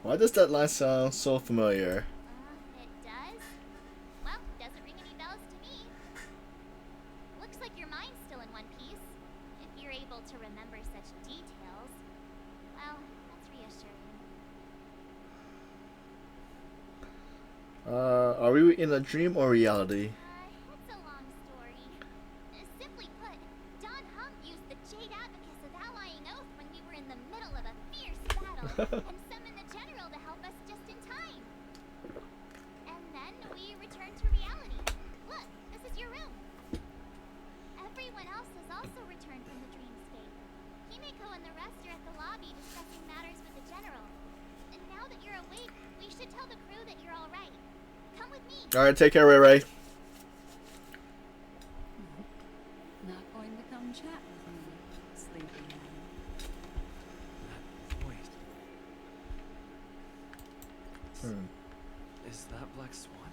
Why does that line sound so familiar? It does? Well, doesn't ring any bells to me. Looks like your mind's still in one piece. If you're able to remember such details, well, that's reassuring. Are we in a dream or reality? It's a long story. Simply put, Don Hum used the Jade Abacus of Allying Oath when we were in the middle of a fierce battle, and summoned the general to help us just in time. And then we returned to reality. Look, this is your room. Everyone else has also returned from the dreamscape. Himeko and the rest are at the lobby discussing matters with the general. And now that you're awake, we should tell the crew that you're all right. Come with me. All right, take care, Ray Ray. Not going to come chat with me, sleepyhead. Wait. Is that Black Swan?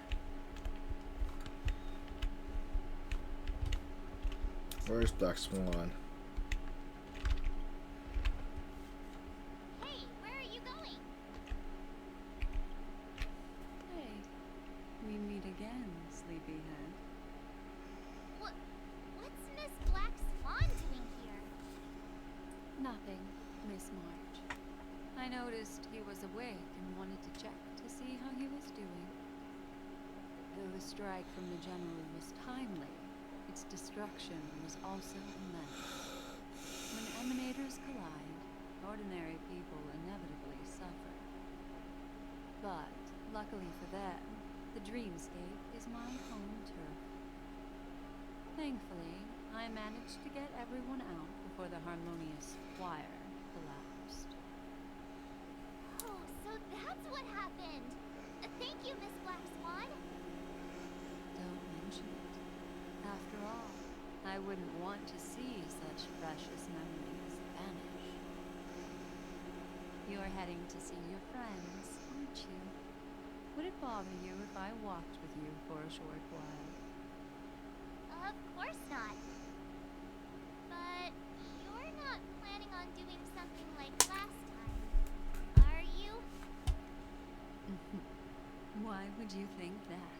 Where's Black Swan? Hey, where are you going? Hey, we meet again, sleepyhead. What's Miss Black Swan doing here? Nothing, Miss March. I noticed he was awake and wanted to check to see how he was doing. Though the strike from the general was timely, its destruction was also immense. When emanators collide, ordinary people inevitably suffer. But, luckily for them, the dreamscape is my home turf. Thankfully, I managed to get everyone out before the harmonious choir collapsed. Oh, so that's what happened. Thank you, Miss Black Swan. Don't mention it. After all, I wouldn't want to see such precious memories vanish. You're heading to see your friends, aren't you? Would it bother you if I walked with you for a short while? Of course not. But you're not planning on doing something like last time, are you? Why would you think that?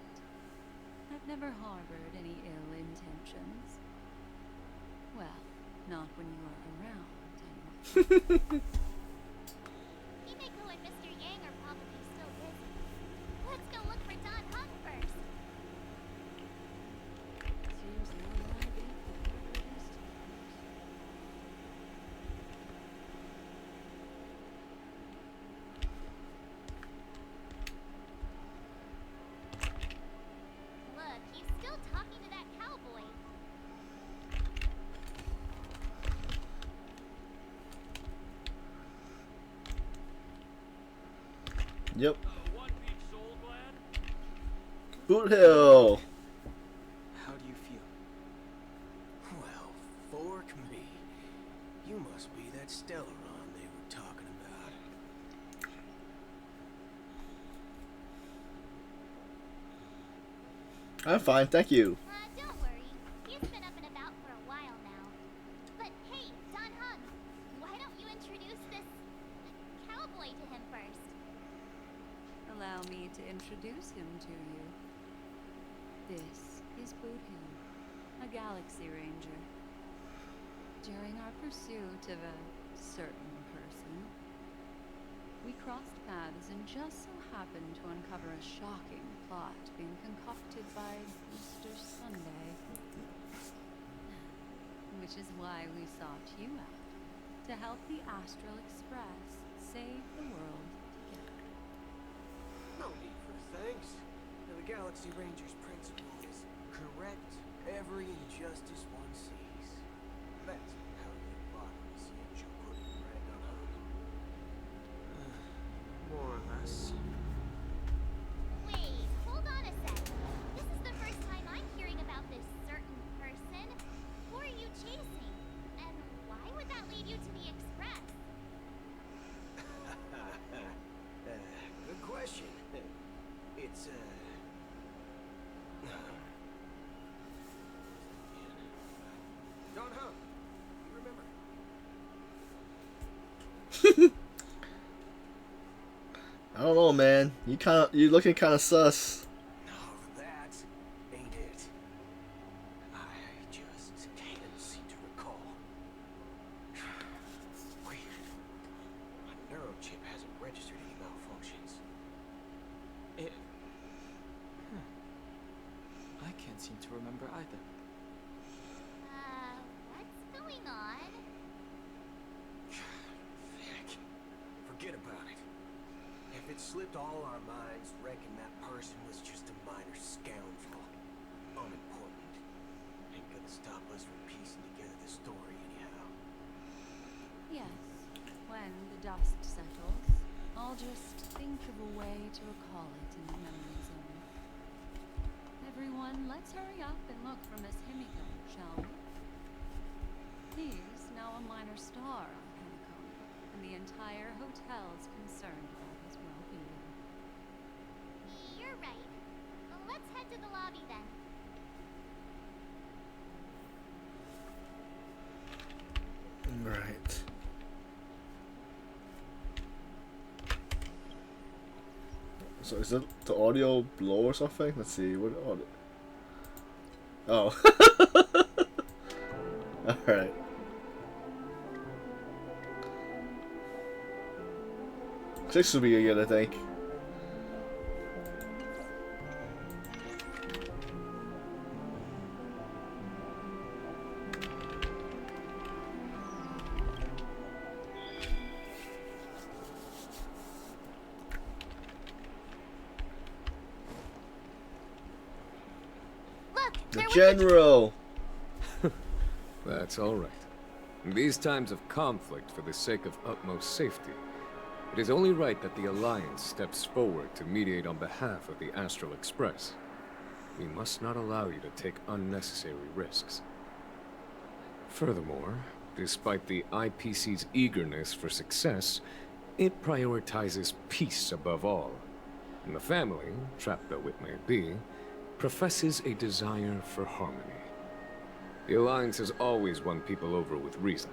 I've never harbored any ill intentions. Well, not when you are around, anyway. Himeko and Mr. Yang are probably still busy. Let's go look for Don Hung first. Seems more like it than what it is to us. Look, he's still talking to that cowboy. Yep. One Peach Soul Glad? Boot Hill. How do you feel? Well, fork me. You must be that Stellaron they were talking about. I'm fine, thank you. Don't worry. He's been up and about for a while now. But hey, Don Hung, why don't you introduce this cowboy to him first? Allow me to introduce him to you. This is Boot Hill, a Galaxy Ranger. During our pursuit of a certain person, we crossed paths and just so happened to uncover a shocking plot being concocted by Mr. Sunday. Which is why we sought you out. to help the Astral Express save the world together. No need for thanks. The Galaxy Ranger's principle is correct every injustice one sees. That's how you bottom the Ciencio pudding, right, Don? More or less. Wait, hold on a sec. This is the first time I'm hearing about this certain person. Who are you chasing? And why would that lead you to the Express? Good question. It's, Don Hum, you remember? I don't know, man. You looking kind of sus. No, that ain't it. I just can't seem to recall. Weird. My neurochip hasn't registered any malfunctions. I can't seem to remember either. What's going on? Heck, forget about it. If it slipped all our minds, reckon that person was just a minor scoundrel. Unimportant. Ain't gonna stop us from piecing together the story anyhow. Yes, when the dust settles, I'll just think of a way to recall it in the memory zone. Everyone, let's hurry up and look for Miss Himiko, shall we? He's now a minor star on Penocany, and the entire hotel's concerned about his well-being. You're right. Let's head to the lobby then. Right. So is it the audio low or something? Let's see. What audio? Oh. Alright. This will be good, I think. Look, The there was General! That's all right. In these times of conflict for the sake of utmost safety, it is only right that the Alliance steps forward to mediate on behalf of the Astral Express. We must not allow you to take unnecessary risks. Furthermore, despite the IPC's eagerness for success, it prioritizes peace above all. And the family, trapped though it may be, professes a desire for harmony. The Alliance has always won people over with reason.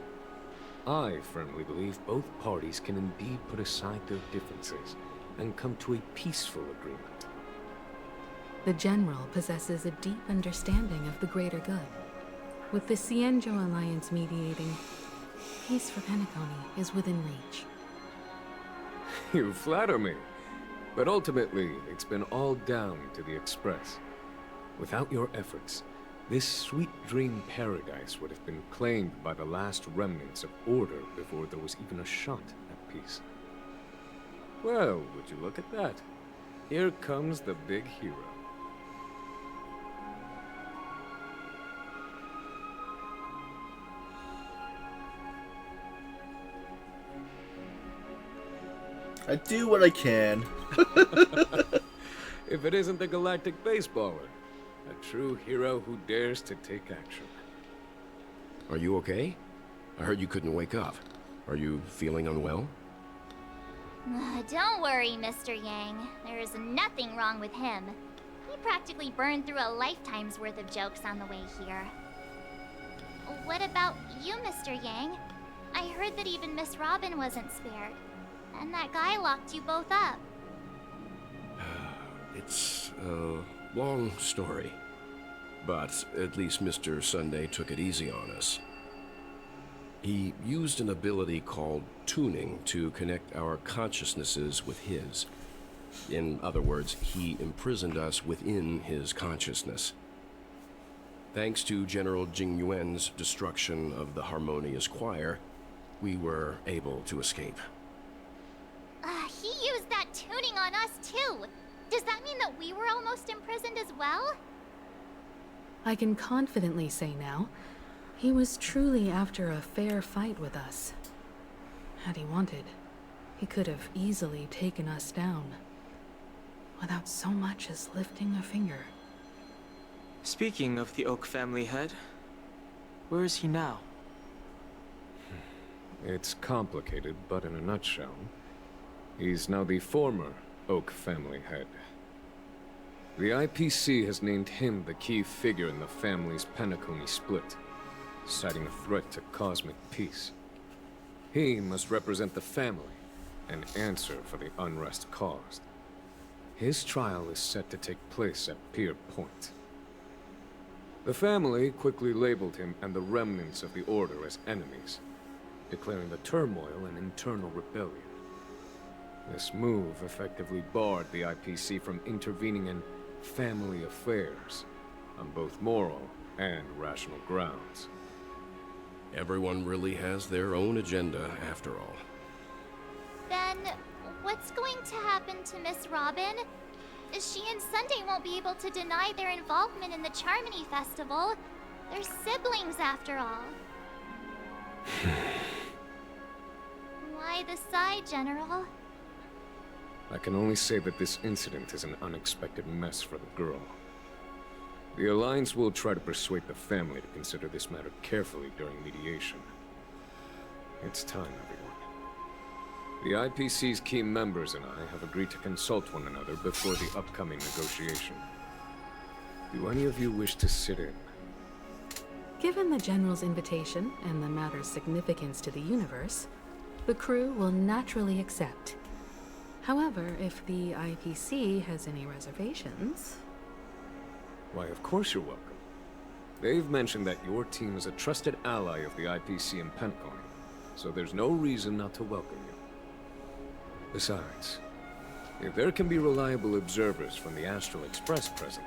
I firmly believe both parties can indeed put aside their differences and come to a peaceful agreement. The General possesses a deep understanding of the greater good. With the Ciencio Alliance mediating, peace for Penocany is within reach. You flatter me. But ultimately, it's been all down to the Express. Without your efforts, this sweet dream paradise would have been claimed by the last remnants of order before there was even a shot at peace. Well, would you look at that? Here comes the big hero. I do what I can. If it isn't the galactic baseballer, a true hero who dares to take action. Are you okay? I heard you couldn't wake up. Are you feeling unwell? Don't worry, Mr. Yang. There is nothing wrong with him. He practically burned through a lifetime's worth of jokes on the way here. What about you, Mr. Yang? I heard that even Miss Robin wasn't spared. And that guy locked you both up. It's a long story. But at least Mr. Sunday took it easy on us. He used an ability called tuning to connect our consciousnesses with his. In other words, he imprisoned us within his consciousness. Thanks to General Jing Yuan's destruction of the Harmonious Choir, we were able to escape. He used that tuning on us too. Does that mean that we were almost imprisoned as well? I can confidently say now, he was truly after a fair fight with us. Had he wanted, he could have easily taken us down, without so much as lifting a finger. Speaking of the Oak family head, where is he now? It's complicated, but in a nutshell, he's now the former Oak family head. The IPC has named him the key figure in the family's Penocany split, citing a threat to cosmic peace. He must represent the family and answer for the unrest caused. His trial is set to take place at Pier Point. The family quickly labeled him and the remnants of the Order as enemies, declaring the turmoil an internal rebellion. This move effectively barred the IPC from intervening in family affairs on both moral and rational grounds. Everyone really has their own agenda, after all. Then, what's going to happen to Miss Robin? She and Sunday won't be able to deny their involvement in the Charmony Festival. They're siblings, after all. Why the sigh, General? I can only say that this incident is an unexpected mess for the girl. The Alliance will try to persuade the family to consider this matter carefully during mediation. It's time, everyone. The IPC's key members and I have agreed to consult one another before the upcoming negotiation. Do any of you wish to sit in? Given the General's invitation and the matter's significance to the universe, the crew will naturally accept. However, if the IPC has any reservations... Why, of course you're welcome. They've mentioned that your team is a trusted ally of the IPC in Penocany, so there's no reason not to welcome you. Besides, if there can be reliable observers from the Astral Express present,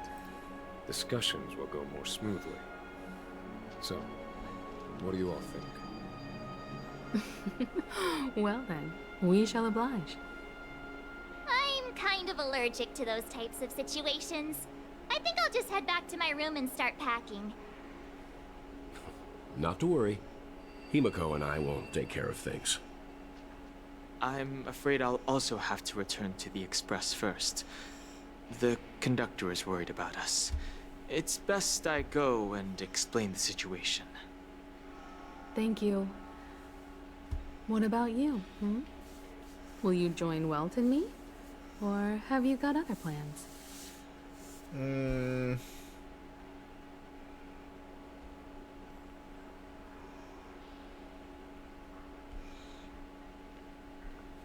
discussions will go more smoothly. So, what do you all think? Well then, we shall oblige. I'm kind of allergic to those types of situations. I think I'll just head back to my room and start packing. Not to worry. Himiko and I will take care of things. I'm afraid I'll also have to return to the Express first. The conductor is worried about us. It's best I go and explain the situation. Thank you. What about you, Will you join Welt and me? Or have you got other plans?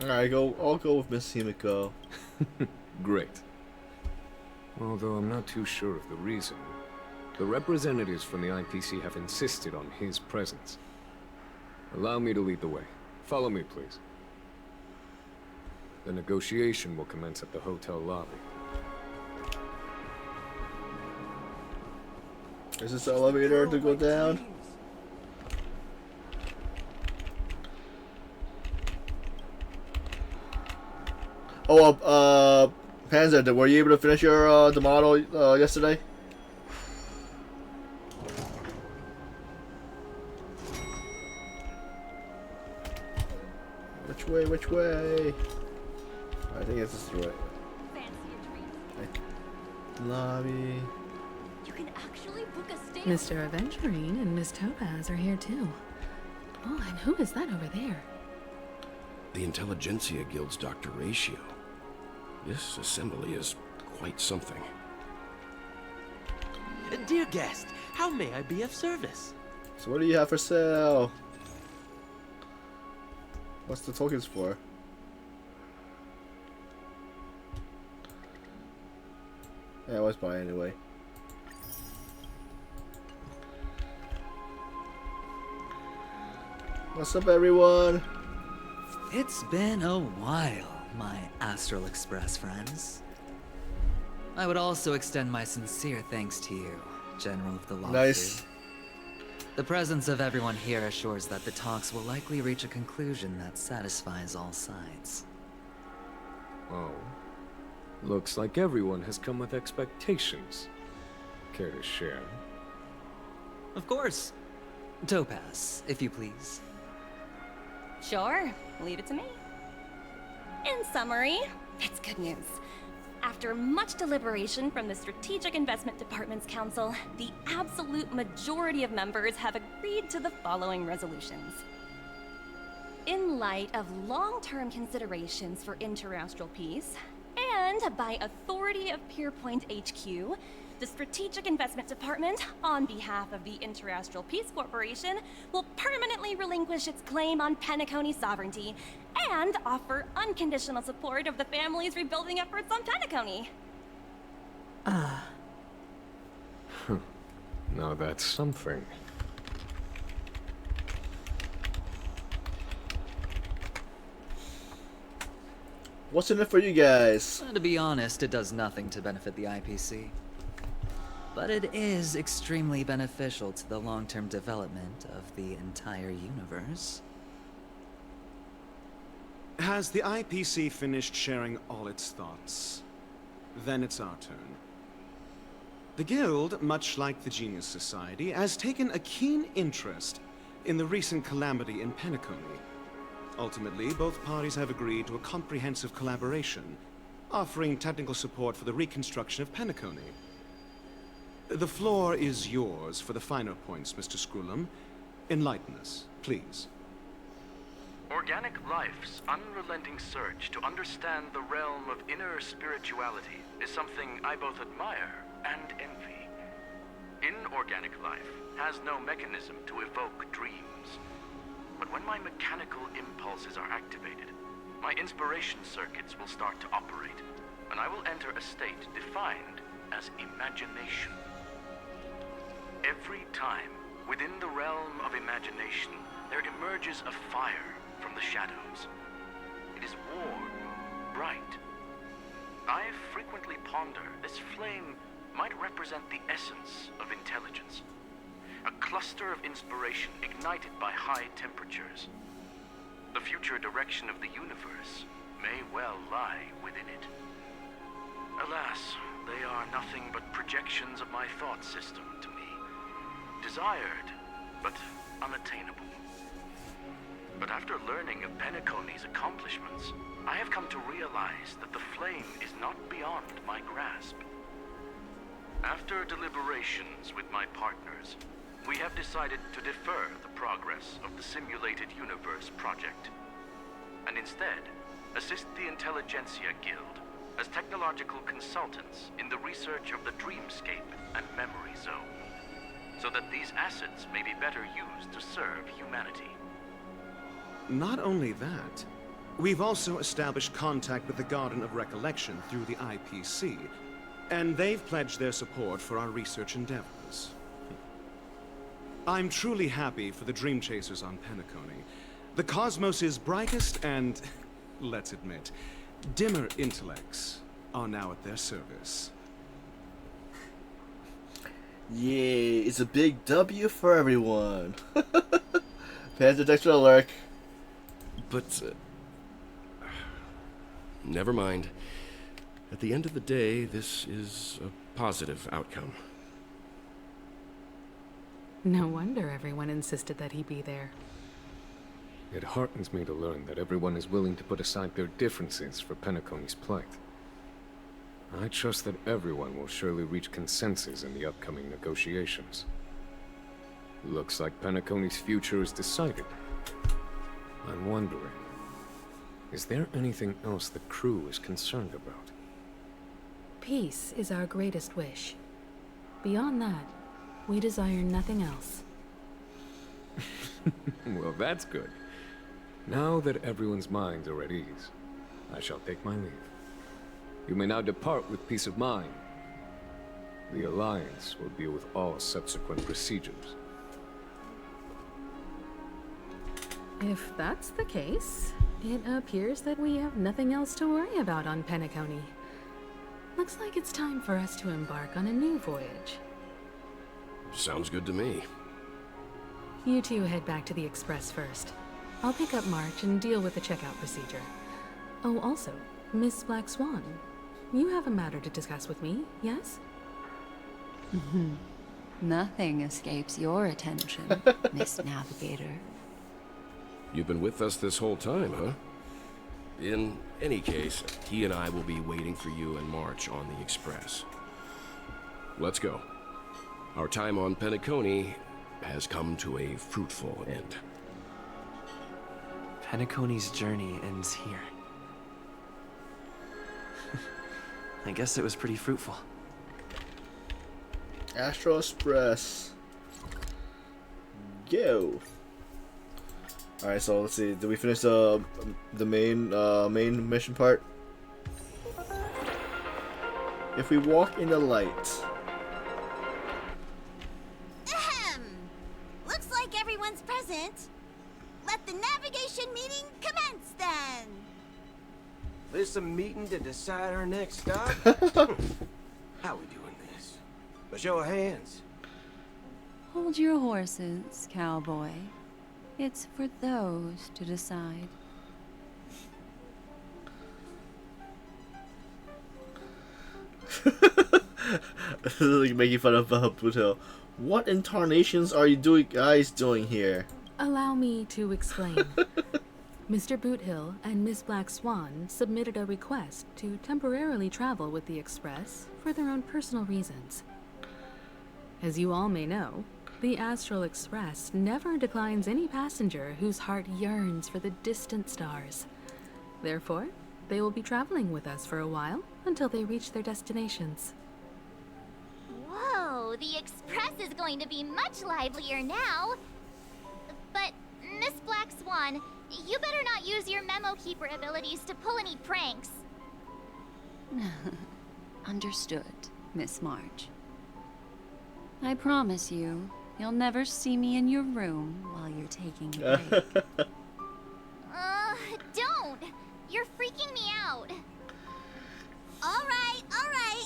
Alright, I'll go with Miss Himiko. Great. Although I'm not too sure of the reason. The representatives from the IPC have insisted on his presence. Allow me to lead the way. Follow me, please. The negotiation will commence at the hotel lobby. Is this the elevator to go down? Oh, Panzer, were you able to finish your the model yesterday? Which way? Which way? I think this is the right. Fancy a treat. Lobby. You can actually book a stay. Mr. Aventurine and Miss Topaz are here too. Oh, and who is that over there? The Intelligentsia Guild's Dr. Ratio. This assembly is quite something. Dear guest, how may I be of service? So what do you have for sale? What's the tokens for? Yeah, I was buying anyway. What's up, everyone? It's been a while, my Astral Express friends. I would also extend my sincere thanks to you, General of the Lawsuit. Nice. The presence of everyone here assures that the talks will likely reach a conclusion that satisfies all sides. Oh. Looks like everyone has come with expectations. Care to share? Of course. Topaz, if you please. Sure, leave it to me. In summary, it's good news. After much deliberation from the Strategic Investment Department's council, the absolute majority of members have agreed to the following resolutions. In light of long-term considerations for interastral peace, and by authority of Pierpoint HQ, the Strategic Investment Department, on behalf of the Interastral Peace Corporation, will permanently relinquish its claim on Penocany sovereignty and offer unconditional support of the family's rebuilding efforts on Penocany. Now that's something. What's in it for you guys? To be honest, it does nothing to benefit the IPC. But it is extremely beneficial to the long-term development of the entire universe. Has the IPC finished sharing all its thoughts? Then it's our turn. The Guild, much like the Genius Society, has taken a keen interest in the recent calamity in Penocany. Ultimately, both parties have agreed to a comprehensive collaboration, offering technical support for the reconstruction of Penocany. The floor is yours for the finer points, Mr. Screwlum. Enlighten us, please. Organic life's unrelenting search to understand the realm of inner spirituality is something I both admire and envy. Inorganic life has no mechanism to evoke dreams. But when my mechanical impulses are activated, my inspiration circuits will start to operate, and I will enter a state defined as imagination. Every time, within the realm of imagination, there emerges a fire from the shadows. It is warm, bright. I frequently ponder this flame might represent the essence of intelligence. A cluster of inspiration ignited by high temperatures. The future direction of the universe may well lie within it. Alas, they are nothing but projections of my thought system to me. Desired, but unattainable. But after learning of Penocany's accomplishments, I have come to realize that the flame is not beyond my grasp. After deliberations with my partners, we have decided to defer the progress of the Simulated Universe project, and instead assist the Intelligentsia Guild as technological consultants in the research of the Dreamscape and Memory Zone, so that these assets may be better used to serve humanity. Not only that, we've also established contact with the Garden of Recollection through the IPC, and they've pledged their support for our research endeavors. I'm truly happy for the Dream Chasers on Penocany. The cosmos' brightest and, let's admit, dimmer intellects are now at their service. Yay, it's a big W for everyone. Pans extra alert. But, never mind. At the end of the day, this is a positive outcome. No wonder everyone insisted that he be there. It heartens me to learn that everyone is willing to put aside their differences for Penocany's plight. I trust that everyone will surely reach consensus in the upcoming negotiations. Looks like Penocany's future is decided. I'm wondering, is there anything else the crew is concerned about? Peace is our greatest wish. Beyond that, we desire nothing else. Well, that's good. Now that everyone's minds are at ease, I shall take my leave. You may now depart with peace of mind. The Alliance will deal with all subsequent procedures. If that's the case, it appears that we have nothing else to worry about on Penocany. Looks like it's time for us to embark on a new voyage. Sounds good to me. You two head back to the Express first. I'll pick up March and deal with the checkout procedure. Oh, also, Miss Black Swan, you have a matter to discuss with me, yes? Nothing escapes your attention, Miss Navigator. You've been with us this whole time, huh? In any case, he and I will be waiting for you and March on the Express. Let's go. Our time on Penocany has come to a fruitful end. Penocany's journey ends here. I guess it was pretty fruitful. Astro Express. Go. All right, so let's see. Did we finish the main mission part? If we walk in the light. Ahem. Looks like everyone's present. Let the navigation meeting commence then. This a meeting to decide our next stop? How we doing this? A show of hands. Hold your horses, cowboy. It's for those to decide. This is like making fun of Buto. What incarnations are you guys doing here? Allow me to explain. Mr. Boothill and Miss Black Swan submitted a request to temporarily travel with the Express for their own personal reasons. As you all may know, the Astral Express never declines any passenger whose heart yearns for the distant stars. Therefore, they will be traveling with us for a while until they reach their destinations. Whoa, the Express is going to be much livelier now. But, Miss Black Swan, you better not use your memo keeper abilities to pull any pranks. Understood, Miss March. I promise you, you'll never see me in your room while you're taking a break. Don't! You're freaking me out. All right.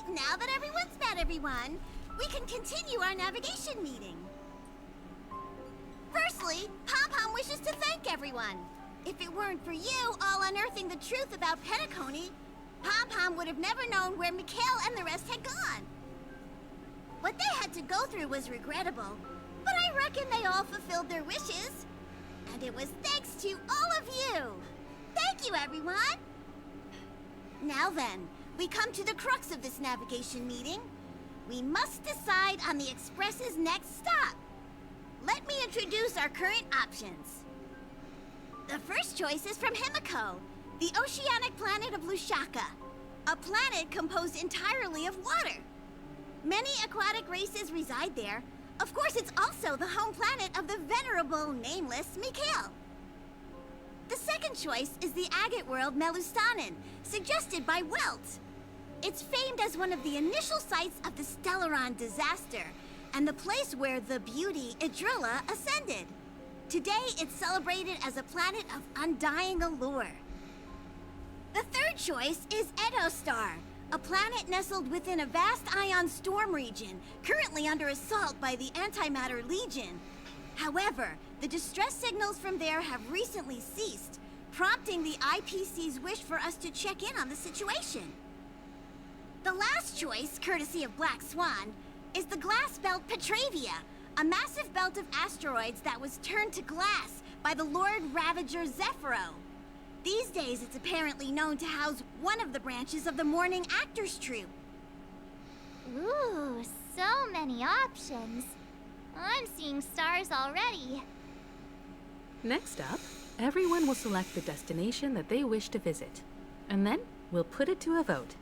Now that everyone's met everyone, we can continue our navigation meeting. Firstly, Pom-Pom wishes to thank everyone. If it weren't for you all unearthing the truth about Penocany, Pom-Pom would have never known where Mikhail and the rest had gone. What they had to go through was regrettable, but I reckon they all fulfilled their wishes. And it was thanks to all of you. Thank you, everyone. Now then, we come to the crux of this navigation meeting. We must decide on the Express's next stop. Let me introduce our current options. The first choice is from Himiko, the oceanic planet of Lushaka, a planet composed entirely of water. Many aquatic races reside there. Of course, it's also the home planet of the venerable, nameless Mikhail. The second choice is the agate world Melustanen, suggested by Welt. It's famed as one of the initial sites of the Stellaron disaster, and the place where the beauty Idrilla ascended. Today, it's celebrated as a planet of undying allure. The third choice is Edostar, a planet nestled within a vast ion storm region, currently under assault by the Antimatter Legion. However, the distress signals from there have recently ceased, prompting the IPC's wish for us to check in on the situation. The last choice, courtesy of Black Swan, is the glass belt Petravia, a massive belt of asteroids that was turned to glass by the Lord Ravager Zephyro. These days, it's apparently known to house one of the branches of the Morning Actors Troupe. Ooh, so many options. I'm seeing stars already. Next up, everyone will select the destination that they wish to visit. And then, we'll put it to a vote.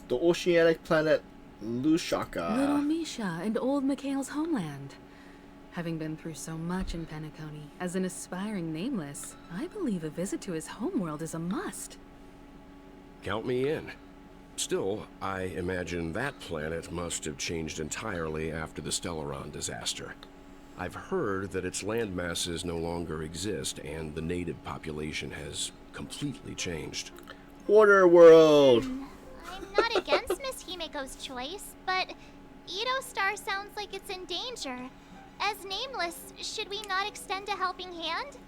The oceanic planet Lushaka. Little Misha and old Mikhail's homeland. Having been through so much in Penocany, as an aspiring nameless, I believe a visit to his homeworld is a must. Count me in. Still, I imagine that planet must have changed entirely after the Stellaron disaster. I've heard that its land masses no longer exist and the native population has completely changed. Water World! I'm not against Miss Himiko's choice, but Edo Star sounds like it's in danger. As Nameless, should we not extend a helping hand?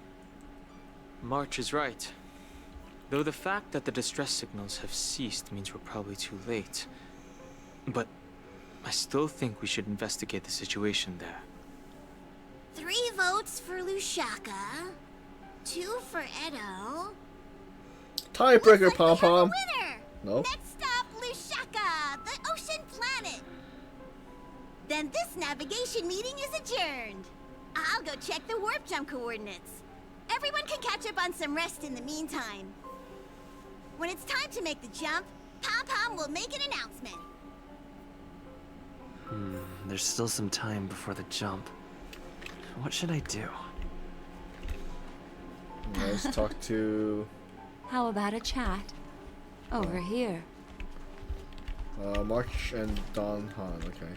March is right. Though the fact that the distress signals have ceased means we're probably too late. But I still think we should investigate the situation there. 3 votes for Lushaka, 2 for Edo. Tiebreaker, Looks like we have a Pom-Pom. winner. No. Next stop, Lushaka, the ocean planet. Then this navigation meeting is adjourned. I'll go check the warp jump coordinates. Everyone can catch up on some rest in the meantime. When it's time to make the jump, Pom-Pom will make an announcement. There's still some time before the jump. What should I do? Let's talk to How about a chat? Over here. March and Don Han. Okay.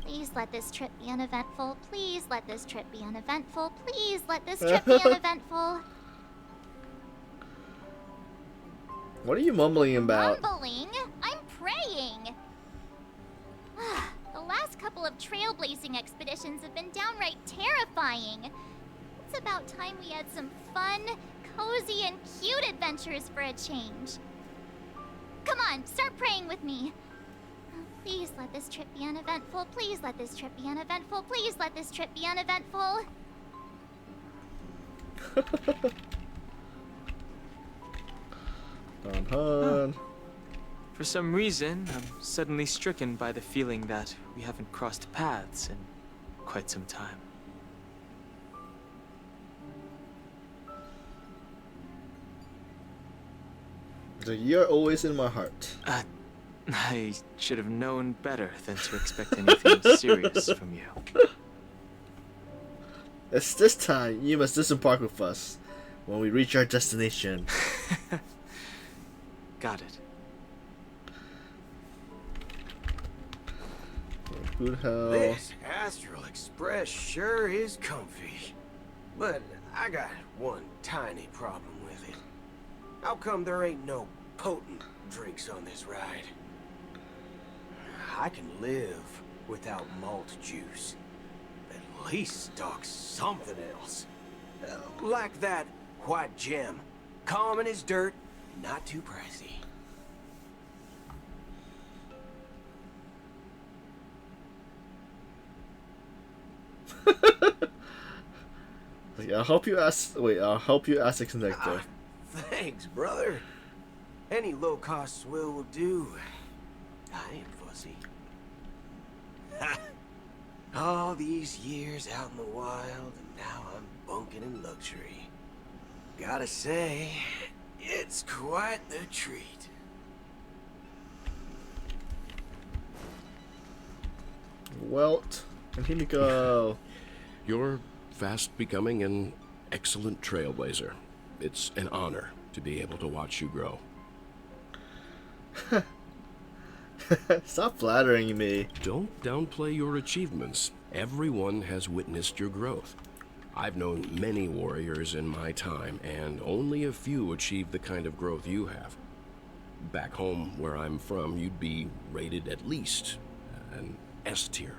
Please let this trip be uneventful. Please let this trip be uneventful. Please let this trip be uneventful. What are you mumbling about? Mumbling? I'm praying. The last couple of trailblazing expeditions have been downright terrifying. It's about time we had some fun, cozy, and cute adventures for a change. Come on, start praying with me. Please let this trip be uneventful. Please let this trip be uneventful. Please let this trip be uneventful. Don Han. For some reason, I'm suddenly stricken by the feeling that we haven't crossed paths in quite some time. So you're always in my heart. I should have known better than to expect anything serious from you. It's this time you must disembark with us when we reach our destination. Got it. Who the hell? This Astral Express sure is comfy. But I got one tiny problem with it. How come there ain't no potent drinks on this ride? I can live without malt juice. At least stock something else. Like that white gem. Common as dirt, not too pricey. I'll help you ask. Wait, I'll help you ask the conductor. Thanks, brother. Any low-cost swill will do. I ain't fussy. All these years out in the wild, and now I'm bunking in luxury. Gotta say, it's quite the treat. Welt and Himiko. You're fast becoming an excellent trailblazer. It's an honor to be able to watch you grow. Stop flattering me. Don't downplay your achievements. Everyone has witnessed your growth. I've known many warriors in my time, and only a few achieved the kind of growth you have. Back home, where I'm from, you'd be rated at least an S tier.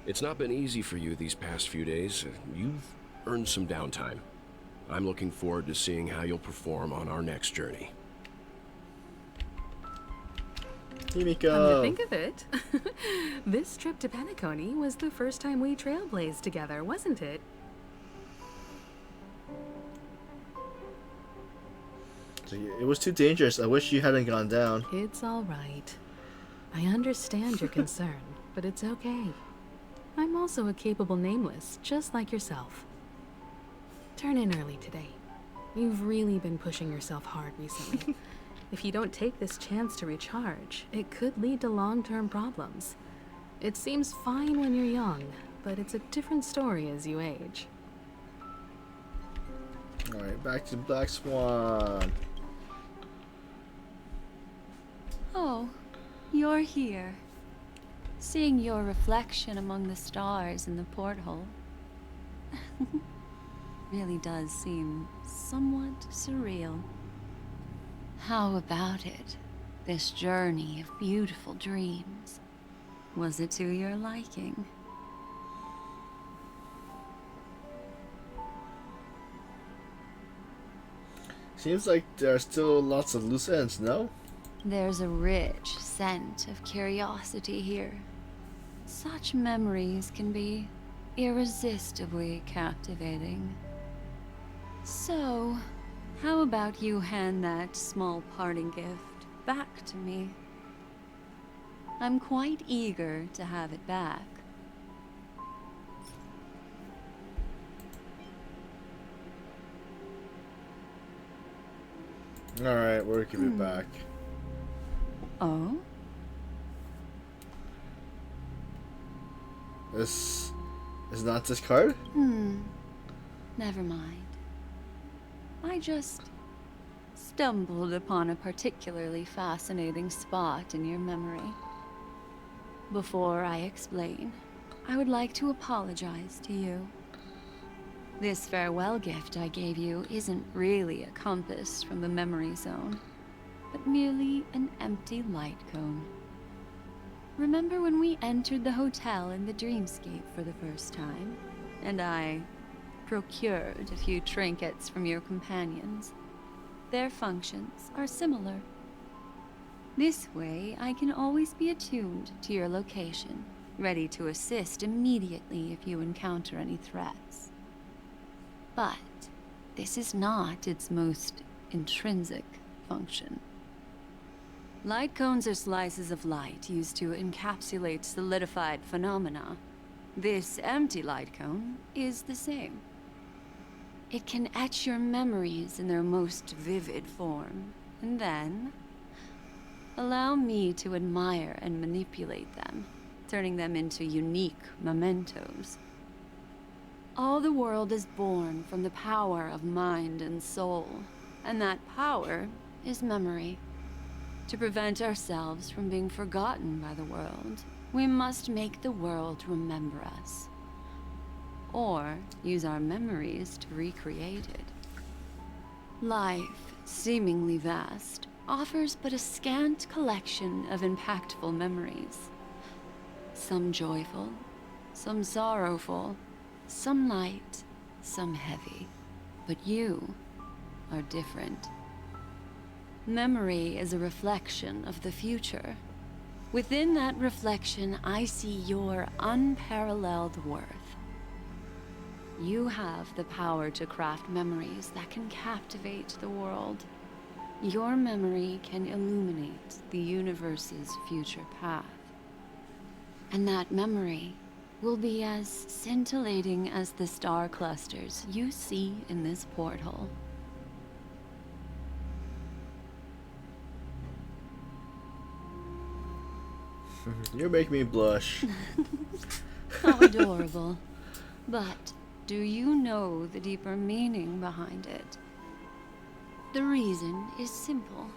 It's not been easy for you these past few days. You've earned some downtime. I'm looking forward to seeing how you'll perform on our next journey. Himiko. Come to think of it, this trip to Penocany was the first time we trailblazed together, wasn't it? It was too dangerous. I wish you hadn't gone down. It's all right. I understand your concern, but it's okay. I'm also a capable Nameless, just like yourself. Turn in early today. You've really been pushing yourself hard recently. If you don't take this chance to recharge, it could lead to long-term problems. It seems fine when you're young, but it's a different story as you age. Alright, back to Black Swan. Oh, you're here. Seeing your reflection among the stars in the porthole really does seem somewhat surreal. How about it? This journey of beautiful dreams. Was it to your liking? Seems like there are still lots of loose ends, no? There's a rich scent of curiosity here. Such memories can be irresistibly captivating. So, how about you hand that small parting gift back to me? I'm quite eager to have it back. Alright, we'll give it back. Oh? This is not this card? Never mind. I just stumbled upon a particularly fascinating spot in your memory. Before I explain, I would like to apologize to you. This farewell gift I gave you isn't really a compass from the memory zone, but merely an empty light cone. Remember when we entered the hotel in the dreamscape for the first time, and I procured a few trinkets from your companions? Their functions are similar. This way, I can always be attuned to your location, ready to assist immediately if you encounter any threats. But this is not its most intrinsic function. Light cones are slices of light used to encapsulate solidified phenomena. This empty light cone is the same. It can etch your memories in their most vivid form, and then allow me to admire and manipulate them, turning them into unique mementos. All the world is born from the power of mind and soul, and that power is memory. To prevent ourselves from being forgotten by the world, we must make the world remember us, or use our memories to recreate it. Life, seemingly vast, offers but a scant collection of impactful memories. Some joyful, some sorrowful, some light, some heavy. But you are different. Memory is a reflection of the future. Within that reflection, I see your unparalleled worth. You have the power to craft memories that can captivate the world. Your memory can illuminate the universe's future path. And that memory will be as scintillating as the star clusters you see in this porthole. You make me blush. How adorable. But do you know the deeper meaning behind it? The reason is simple.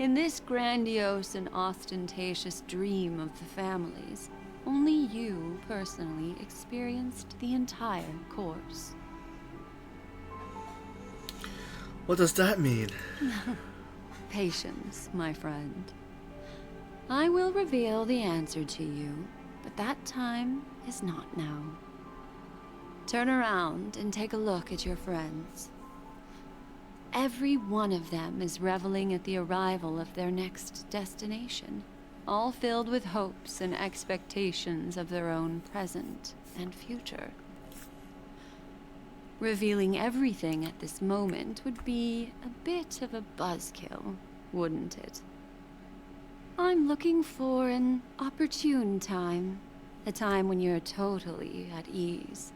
In this grandiose and ostentatious dream of the families, only you personally experienced the entire course. What does that mean? Patience, my friend. I will reveal the answer to you, but that time is not now. Turn around and take a look at your friends. Every one of them is reveling at the arrival of their next destination, all filled with hopes and expectations of their own present and future. Revealing everything at this moment would be a bit of a buzzkill, wouldn't it? I'm looking for an opportune time, a time when you're totally at ease.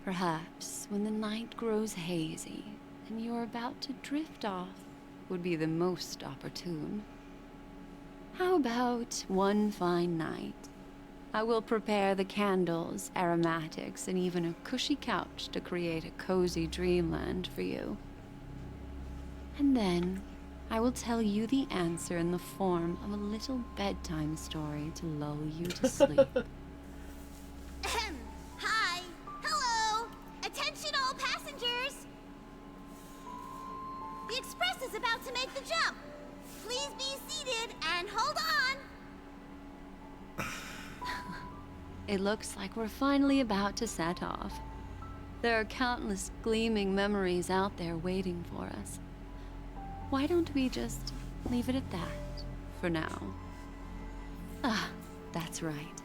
Perhaps when the night grows hazy and you're about to drift off would be the most opportune. How about one fine night? I will prepare the candles, aromatics, and even a cushy couch to create a cozy dreamland for you. And then I will tell you the answer in the form of a little bedtime story to lull you to sleep. Hi. Hello. Attention all passengers. The express is about to make the jump. Please be seated and hold on. It looks like we're finally about to set off. There are countless gleaming memories out there waiting for us. Why don't we just leave it at that for now? Ah, that's right.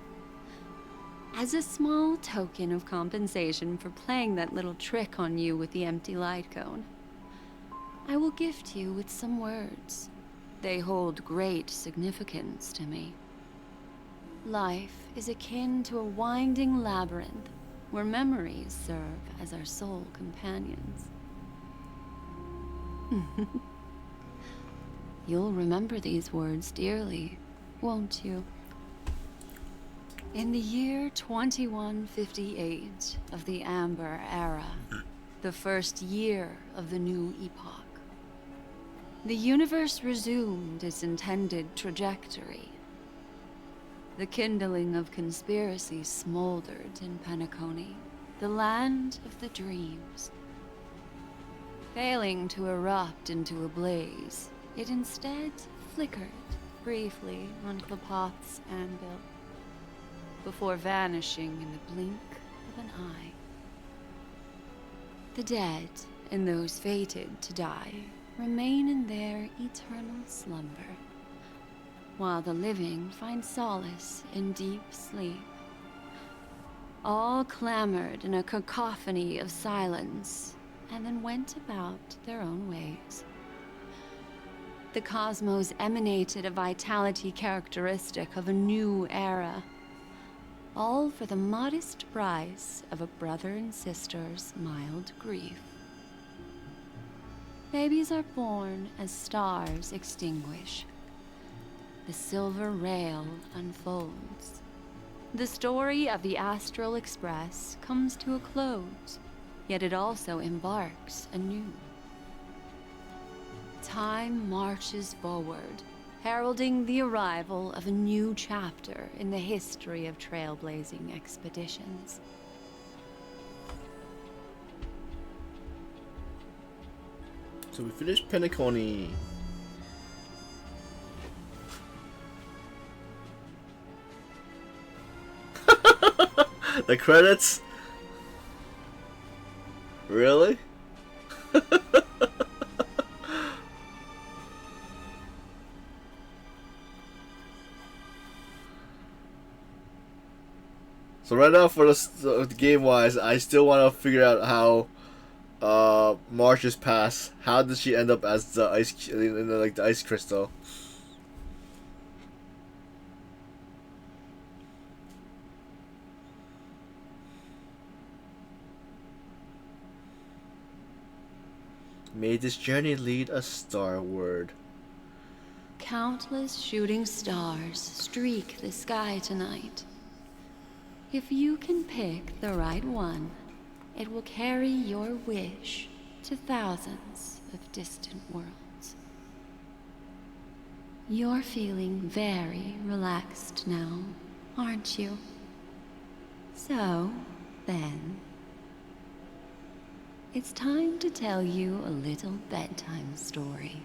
As a small token of compensation for playing that little trick on you with the empty light cone, I will gift you with some words. They hold great significance to me. Life is akin to a winding labyrinth where memories serve as our sole companions. You'll remember these words dearly, won't you? In the year 2158 of the Amber Era, the first year of the new epoch, the universe resumed its intended trajectory. The kindling of conspiracy smoldered in Penocany, the land of the dreams. Failing to erupt into a blaze, it instead flickered briefly on Klapoth's anvil, before vanishing in the blink of an eye. The dead and those fated to die remain in their eternal slumber, while the living find solace in deep sleep. All clamored in a cacophony of silence, and then went about their own ways. The cosmos emanated a vitality characteristic of a new era, all for the modest price of a brother and sister's mild grief. Babies are born as stars extinguish. The silver rail unfolds. The story of the Astral Express comes to a close, yet it also embarks anew. Time marches forward, heralding the arrival of a new chapter in the history of trailblazing expeditions. So we finished Penocany. The credits? Really? So right now, for the game-wise, I still want to figure out how March's pass. How did she end up as the ice in the ice crystal? May this journey lead us starward. Countless shooting stars streak the sky tonight. If you can pick the right one, it will carry your wish to thousands of distant worlds. You're feeling very relaxed now, aren't you? So, then, it's time to tell you a little bedtime story.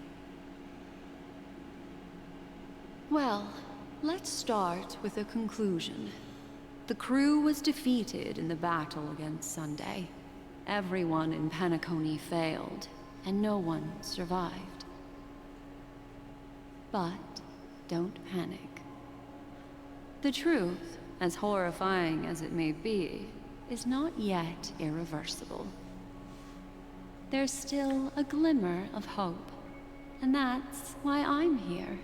Well, let's start with a conclusion. The crew was defeated in the battle against Sunday. Everyone in Penocany failed, and no one survived. But don't panic. The truth, as horrifying as it may be, is not yet irreversible. There's still a glimmer of hope, and that's why I'm here.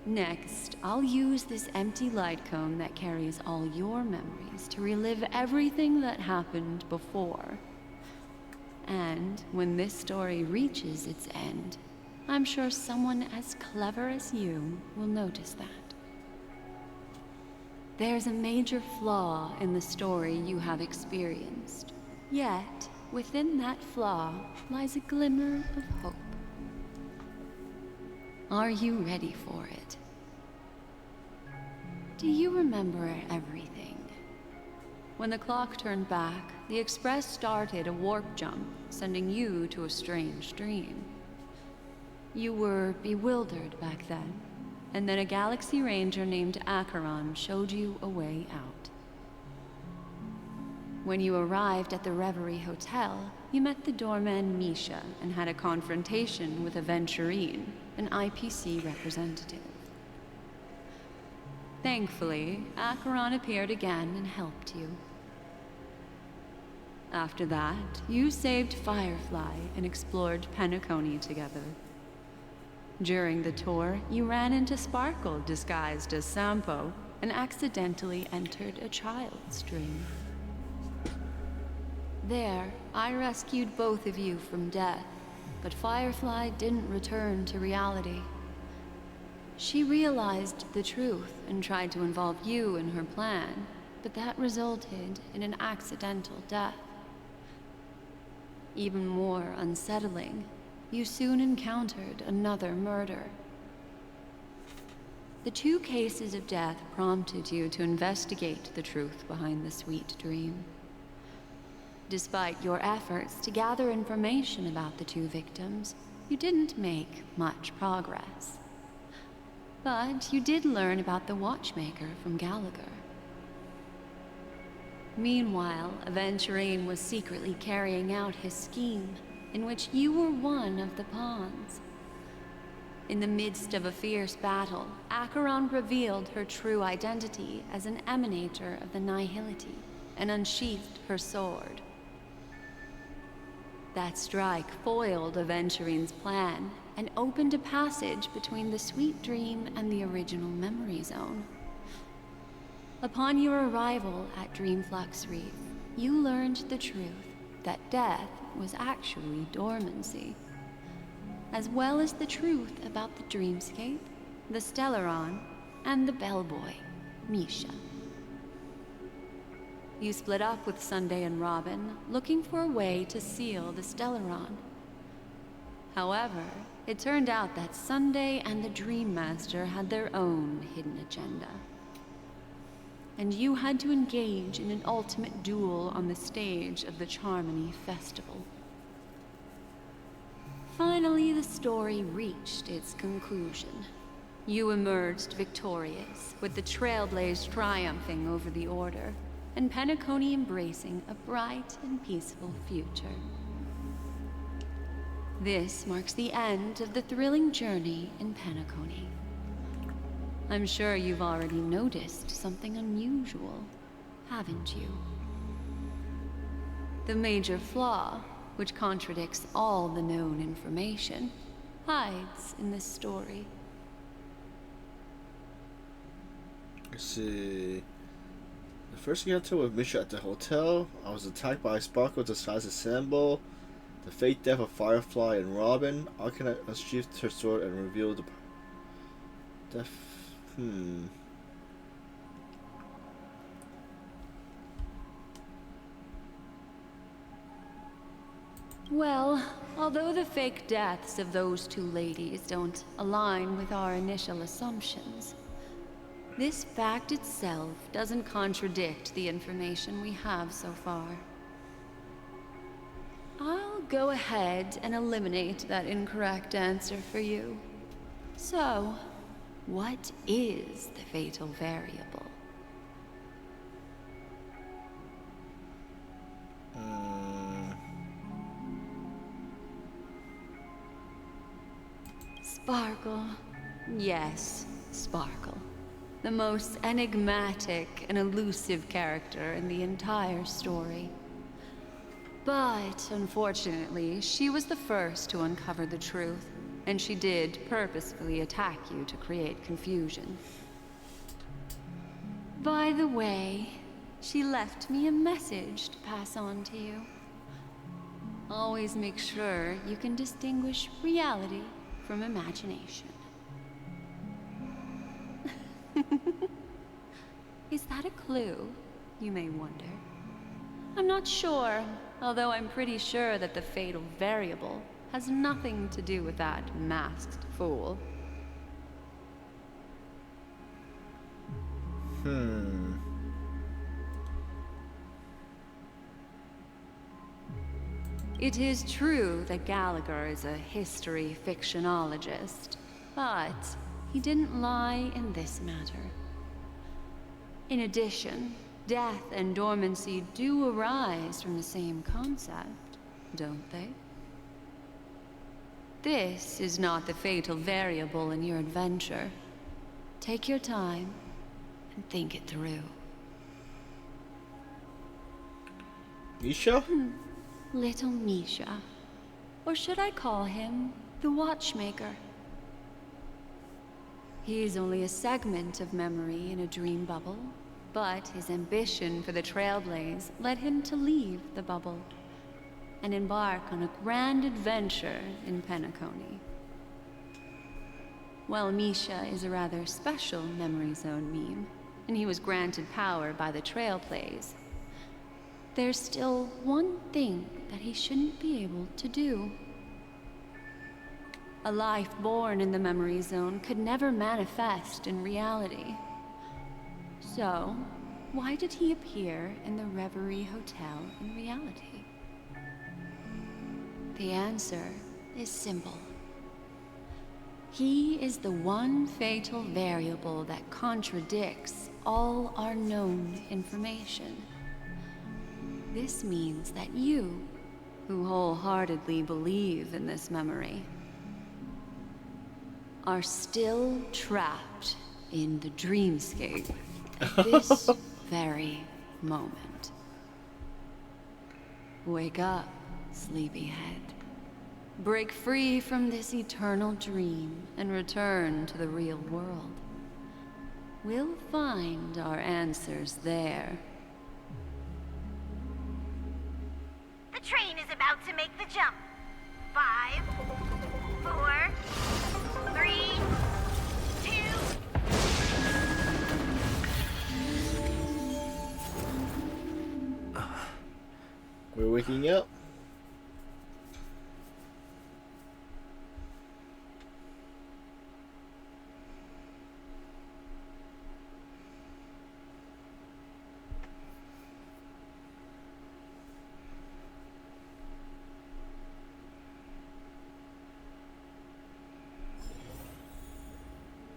Next, I'll use this empty light cone that carries all your memories to relive everything that happened before. And when this story reaches its end, I'm sure someone as clever as you will notice that. There's a major flaw in the story you have experienced, yet within that flaw lies a glimmer of hope. Are you ready for it? Do you remember everything? When the clock turned back, the Express started a warp jump, sending you to a strange dream. You were bewildered back then, and then a Galaxy Ranger named Acheron showed you a way out. When you arrived at the Reverie Hotel, you met the doorman Misha and had a confrontation with Aventurine, an IPC representative. Thankfully, Acheron appeared again and helped you. After that, you saved Firefly and explored Penocany together. During the tour, you ran into Sparkle disguised as Sampo and accidentally entered a child's dream. There, I rescued both of you from death, but Firefly didn't return to reality. She realized the truth and tried to involve you in her plan, but that resulted in an accidental death. Even more unsettling, you soon encountered another murder. The 2 cases of death prompted you to investigate the truth behind the sweet dream. Despite your efforts to gather information about the 2 victims, you didn't make much progress. But you did learn about the watchmaker from Gallagher. Meanwhile, Aventurine was secretly carrying out his scheme, in which you were one of the pawns. In the midst of a fierce battle, Acheron revealed her true identity as an emanator of the Nihility and unsheathed her sword. That strike foiled Aventurine's plan and opened a passage between the sweet dream and the original memory zone. Upon your arrival at Dreamflux Reef, you learned the truth that death was actually dormancy, as well as the truth about the dreamscape, the Stellaron, and the bellboy, Misha. You split up with Sunday and Robin, looking for a way to seal the Stellaron. However, it turned out that Sunday and the Dream Master had their own hidden agenda. And you had to engage in an ultimate duel on the stage of the Charmony Festival. Finally, the story reached its conclusion. You emerged victorious, with the Trailblaze triumphing over the Order, and Penocany embracing a bright and peaceful future. This marks the end of the thrilling journey in Penocany. I'm sure you've already noticed something unusual, haven't you? The major flaw, which contradicts all the known information, hides in this story. Let's see. The first encounter with Misha at the hotel, I was attacked by Sparkle disguised as Sambo. The fake death of Firefly and Robin. Arkana unsheathed her sword and revealed the death. Well, although the fake deaths of those 2 ladies don't align with our initial assumptions, this fact itself doesn't contradict the information we have so far. I'll go ahead and eliminate that incorrect answer for you. So, what is the fatal variable? Sparkle. Yes, Sparkle. The most enigmatic and elusive character in the entire story. But, unfortunately, she was the first to uncover the truth, and she did purposefully attack you to create confusion. By the way, she left me a message to pass on to you. Always make sure you can distinguish reality from imagination. Is that a clue, you may wonder? I'm not sure, although I'm pretty sure that the fatal variable has nothing to do with that masked fool. Hmm. It is true that Gallagher is a history fictionologist, but he didn't lie in this matter. In addition, death and dormancy do arise from the same concept, don't they? This is not the fatal variable in your adventure. Take your time and think it through. Misha? Little Misha. Or should I call him the Watchmaker? He is only a segment of memory in a dream bubble, but his ambition for the Trailblaze led him to leave the bubble and embark on a grand adventure in Penocany. While Misha is a rather special memory zone meme, and he was granted power by the Trailblaze, there's still one thing that he shouldn't be able to do. A life born in the memory zone could never manifest in reality. So, why did he appear in the Reverie Hotel in reality? The answer is simple. He is the one fatal variable that contradicts all our known information. This means that you, who wholeheartedly believe in this memory, are still trapped in the dreamscape at this very moment. Wake up, sleepyhead. Break free from this eternal dream and return to the real world. We'll find our answers there. The train is about to make the jump. 5, 4, 3, 2. We're waking up.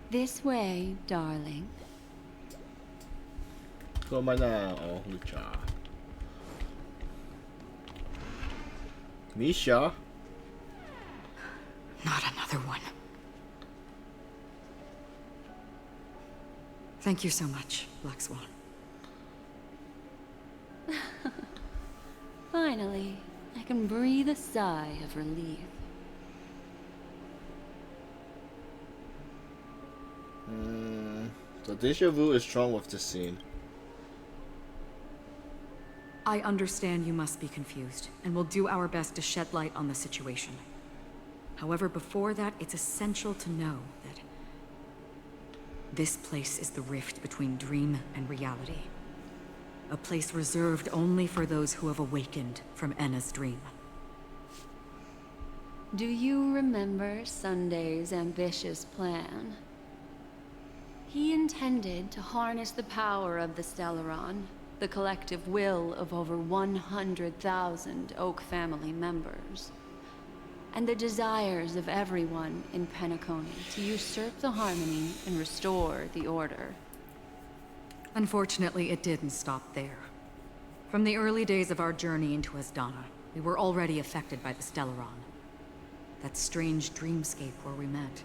This way, darling. Tama na. Oh, Lucha. Misha? Not another one. Thank you so much, Black Swan. Finally, I can breathe a sigh of relief. The deja vu is strong with this scene. I understand you must be confused, and we'll do our best to shed light on the situation. However, before that, it's essential to know that this place is the rift between dream and reality. A place reserved only for those who have awakened from Enna's dream. Do you remember Sunday's ambitious plan? He intended to harness the power of the Stellaron, the collective will of over 100,000 Oak family members, and the desires of everyone in Penocany to usurp the harmony and restore the order. Unfortunately, it didn't stop there. From the early days of our journey into Asdana, we were already affected by the Stellaron. That strange dreamscape where we met.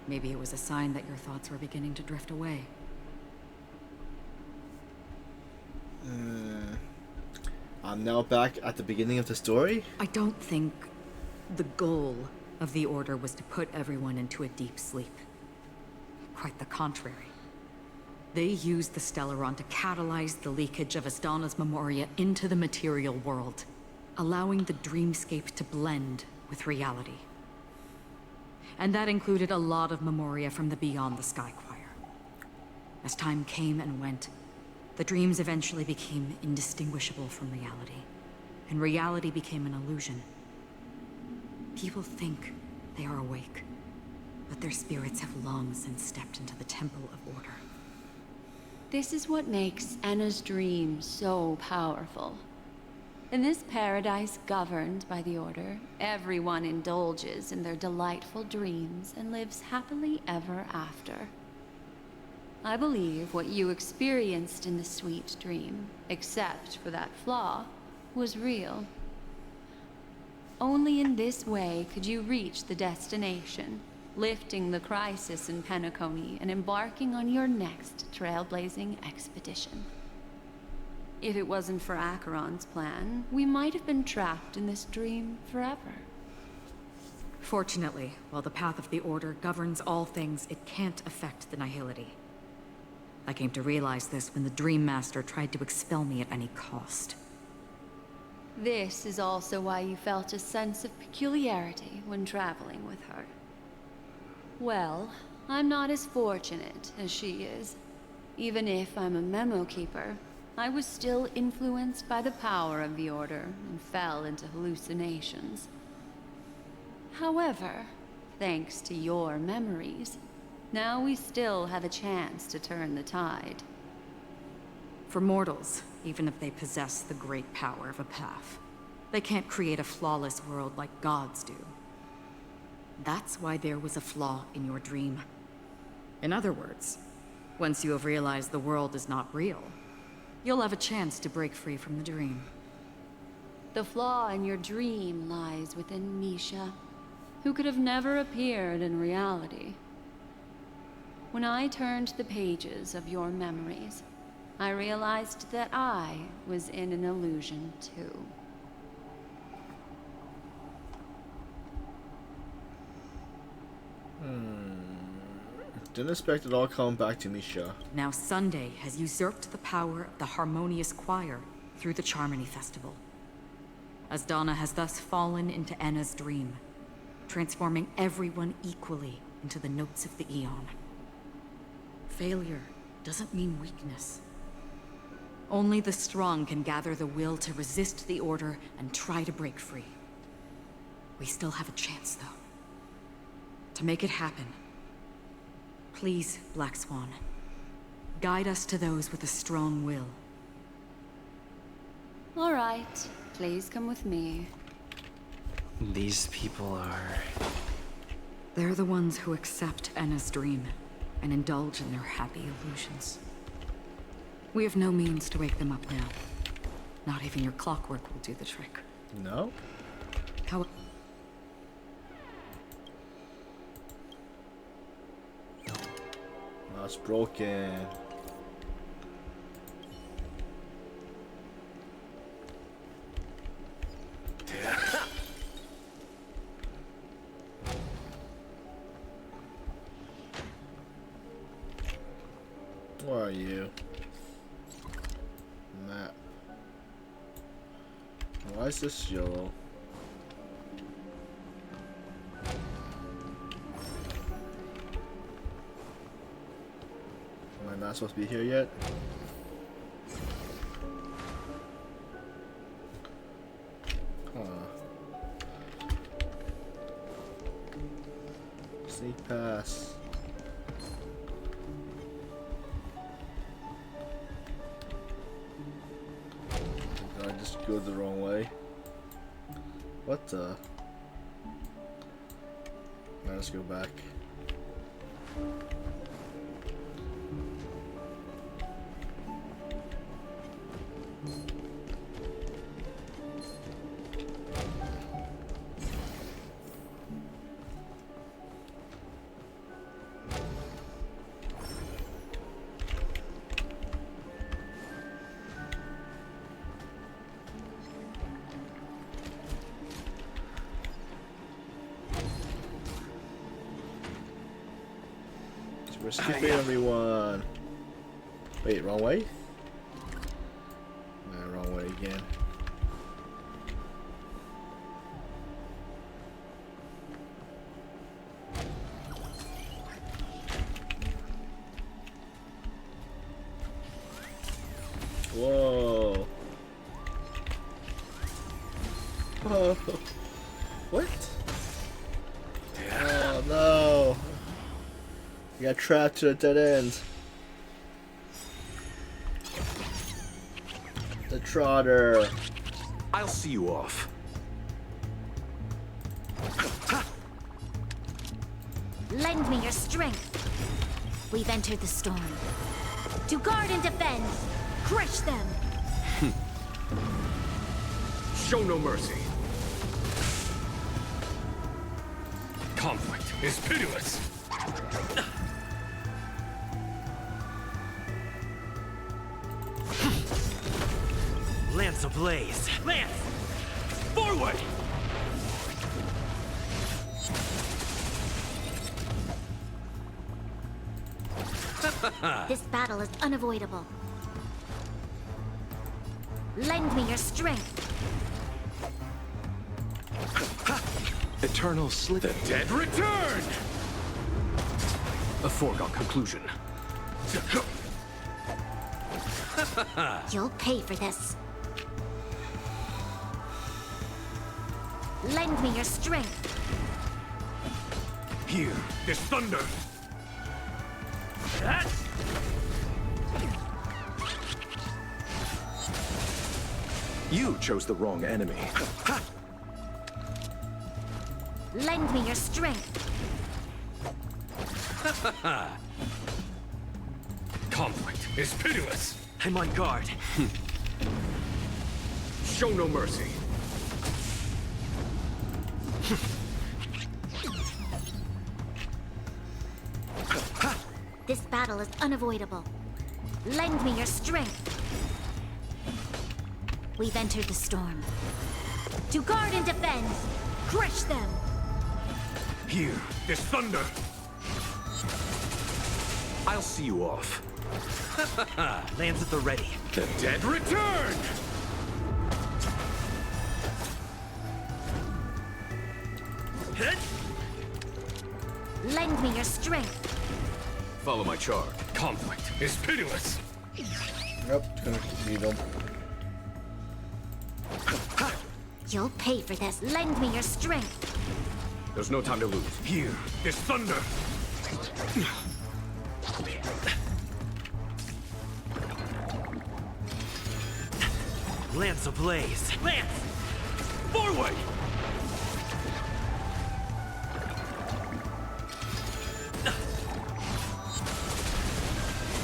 Maybe it was a sign that your thoughts were beginning to drift away. I'm now back at the beginning of the story? I don't think the goal of the Order was to put everyone into a deep sleep. Quite the contrary. They used the Stellaron to catalyze the leakage of Asdana's memoria into the material world, allowing the dreamscape to blend with reality. And that included a lot of memoria from the Beyond the Sky Choir. As time came and went, the dreams eventually became indistinguishable from reality, and reality became an illusion. People think they are awake, but their spirits have long since stepped into the Temple of Order. This is what makes Anna's dream so powerful. In this paradise governed by the Order, everyone indulges in their delightful dreams and lives happily ever after. I believe what you experienced in the sweet dream, except for that flaw, was real. Only in this way could you reach the destination, lifting the crisis in Penocany and embarking on your next trailblazing expedition. If it wasn't for Acheron's plan, we might have been trapped in this dream forever. Fortunately, while the path of the Order governs all things, it can't affect the Nihility. I came to realize this when the Dream Master tried to expel me at any cost. This is also why you felt a sense of peculiarity when traveling with her. Well, I'm not as fortunate as she is. Even if I'm a memo keeper, I was still influenced by the power of the Order and fell into hallucinations. However, thanks to your memories, now we still have a chance to turn the tide. For mortals, even if they possess the great power of a path, they can't create a flawless world like gods do. That's why there was a flaw in your dream. In other words, once you have realized the world is not real, you'll have a chance to break free from the dream. The flaw in your dream lies within Misha, who could have never appeared in reality. When I turned the pages of your memories, I realized that I was in an illusion too. Didn't expect it all come back to Misha. Now Sunday has usurped the power of the Harmonious Choir through the Charmony Festival. Asdana has thus fallen into Enna's dream, transforming everyone equally into the notes of the Aeon. Failure doesn't mean weakness. Only the strong can gather the will to resist the Order and try to break free. We still have a chance, though. To make it happen, please, Black Swan, guide us to those with a strong will. All right, please come with me. These people are... They're the ones who accept Enna's dream and indulge in their happy illusions. We have no means to wake them up now. Not even your clockwork will do the trick. No? How... That's broken. Where are you? Map. Why is this yellow? Am I not supposed to be here yet? Sneak pass. Did I just go the wrong way? What the? Now let's go back. We're skipping everyone. Wait, wrong way? Nah, wrong way again. Whoa. Oh. What? Oh no. I got trapped to a dead end. Trotter. I'll see you off. Lend me your strength. We've entered the storm. To guard and defend. Crush them. Show no mercy. Conflict is pitiless. Lance ablaze. Lance! Forward! This battle is unavoidable. Lend me your strength. Eternal slip. The dead return! A foregone conclusion. You'll pay for this. Lend me your strength. Here, this thunder. You chose the wrong enemy. Lend me your strength. Conflict is pitiless. I'm on guard. Show no mercy. This battle is unavoidable. Lend me your strength. We've entered the storm. To guard and defend. Crush them. Here, this thunder. I'll see you off. Lance at the ready. The dead return! Lend me your strength. Follow my charge. Conflict is pitiless. Yep, it's gonna need them. You'll pay for this. Lend me your strength. There's no time to lose. Here, this thunder. Lance ablaze. Lance! Forward!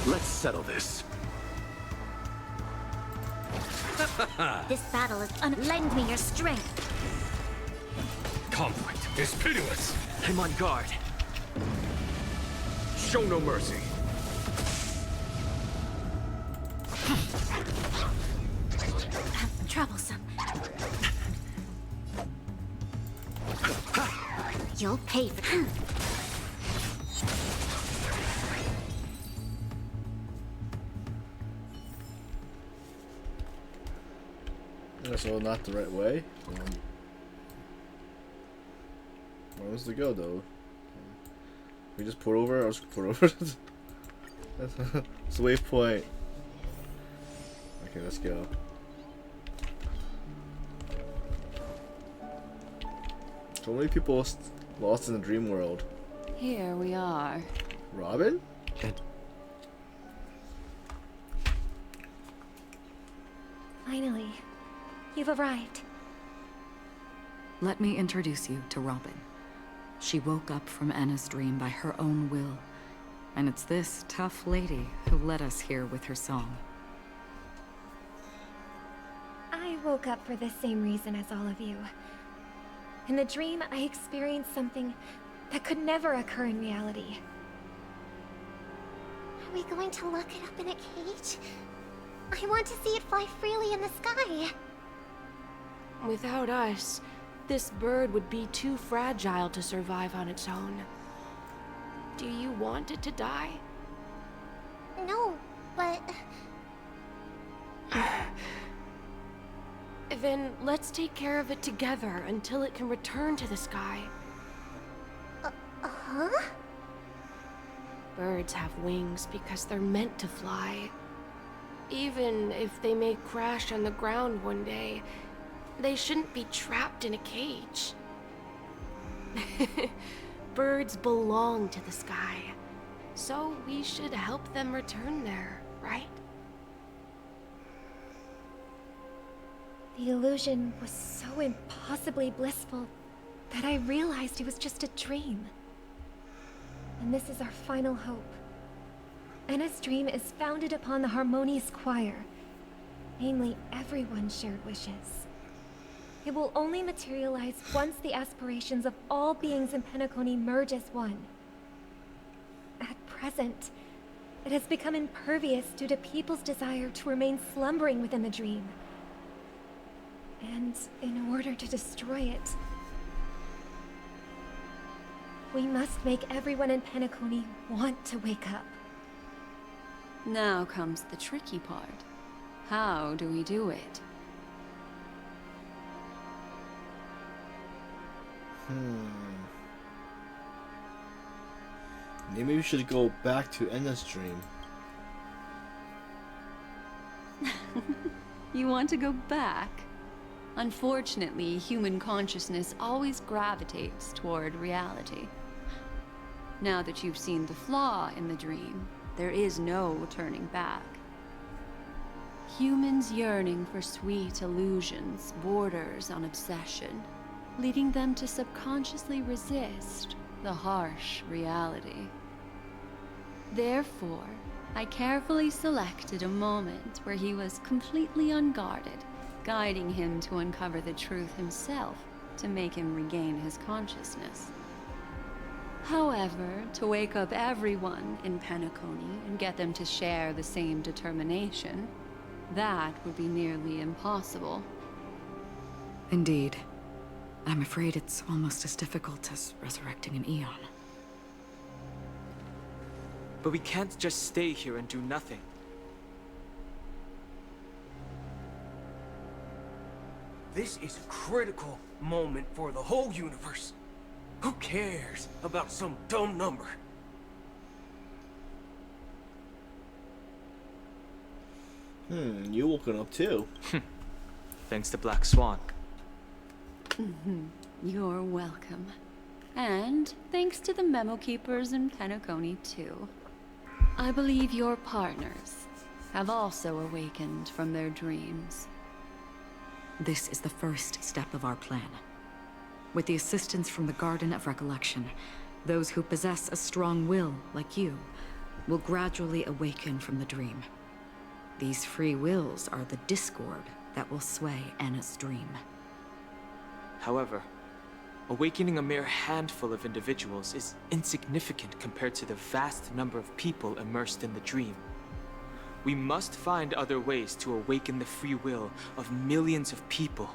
Let's settle this. This battle is Lend me your strength. Conflict is pitiless. I'm on guard. Show no mercy. Troublesome. You'll pay for So not the right way. Where was the go though? We just put over. I was put over. That's the waypoint. Okay, let's go. So many people lost in the dream world. Here we are. Robin? Finally, you've arrived. Let me introduce you to Robin. She woke up from Anna's dream by her own will. And it's this tough lady who led us here with her song. I woke up for the same reason as all of you. In the dream, I experienced something that could never occur in reality. Are we going to lock it up in a cage? I want to see it fly freely in the sky. Without us, this bird would be too fragile to survive on its own. Do you want it to die? No, but... Then let's take care of it together until it can return to the sky. Huh? Birds have wings because they're meant to fly. Even if they may crash on the ground one day, they shouldn't be trapped in a cage. Birds belong to the sky, so we should help them return there, right? The illusion was so impossibly blissful that I realized it was just a dream. And this is our final hope. Enna's dream is founded upon the harmonious choir. Mainly everyone's shared wishes. It will only materialize once the aspirations of all beings in Penocany merge as one. At present, it has become impervious due to people's desire to remain slumbering within the dream. And in order to destroy it, we must make everyone in Penocany want to wake up. Now comes the tricky part. How do we do it? Maybe we should go back to Enna's dream. You want to go back? Unfortunately, human consciousness always gravitates toward reality. Now that you've seen the flaw in the dream, there is no turning back. Humans yearning for sweet illusions borders on obsession, leading them to subconsciously resist the harsh reality. Therefore, I carefully selected a moment where he was completely unguarded, guiding him to uncover the truth himself to make him regain his consciousness. However, to wake up everyone in Penocany and get them to share the same determination, that would be nearly impossible. Indeed. I'm afraid it's almost as difficult as resurrecting an Eon. But we can't just stay here and do nothing. This is a critical moment for the whole universe. Who cares about some dumb number? You woken up too. Thanks to Black Swan. You're welcome. And thanks to the memo keepers in Penocany too. I believe your partners have also awakened from their dreams. This is the first step of our plan. With the assistance from the Garden of Recollection, those who possess a strong will, like you, will gradually awaken from the dream. These free wills are the discord that will sway Enna's dream. However, awakening a mere handful of individuals is insignificant compared to the vast number of people immersed in the dream. We must find other ways to awaken the free will of millions of people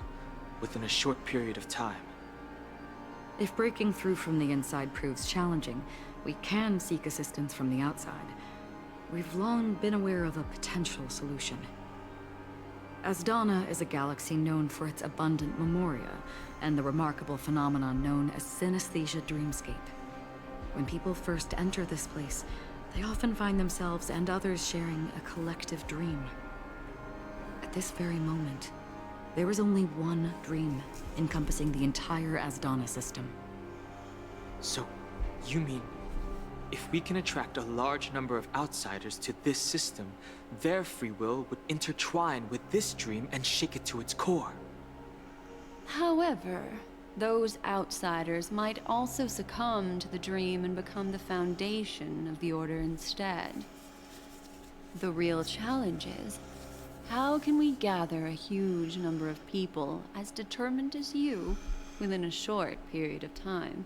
within a short period of time. If breaking through from the inside proves challenging, we can seek assistance from the outside. We've long been aware of a potential solution. Asdana is a galaxy known for its abundant memoria, and the remarkable phenomenon known as synesthesia dreamscape. When people first enter this place, they often find themselves and others sharing a collective dream. At this very moment, there is only one dream encompassing the entire Asdana system. So, you mean, if we can attract a large number of outsiders to this system, their free will would intertwine with this dream and shake it to its core? However, those outsiders might also succumb to the dream and become the foundation of the Order instead. The real challenge is, how can we gather a huge number of people as determined as you within a short period of time?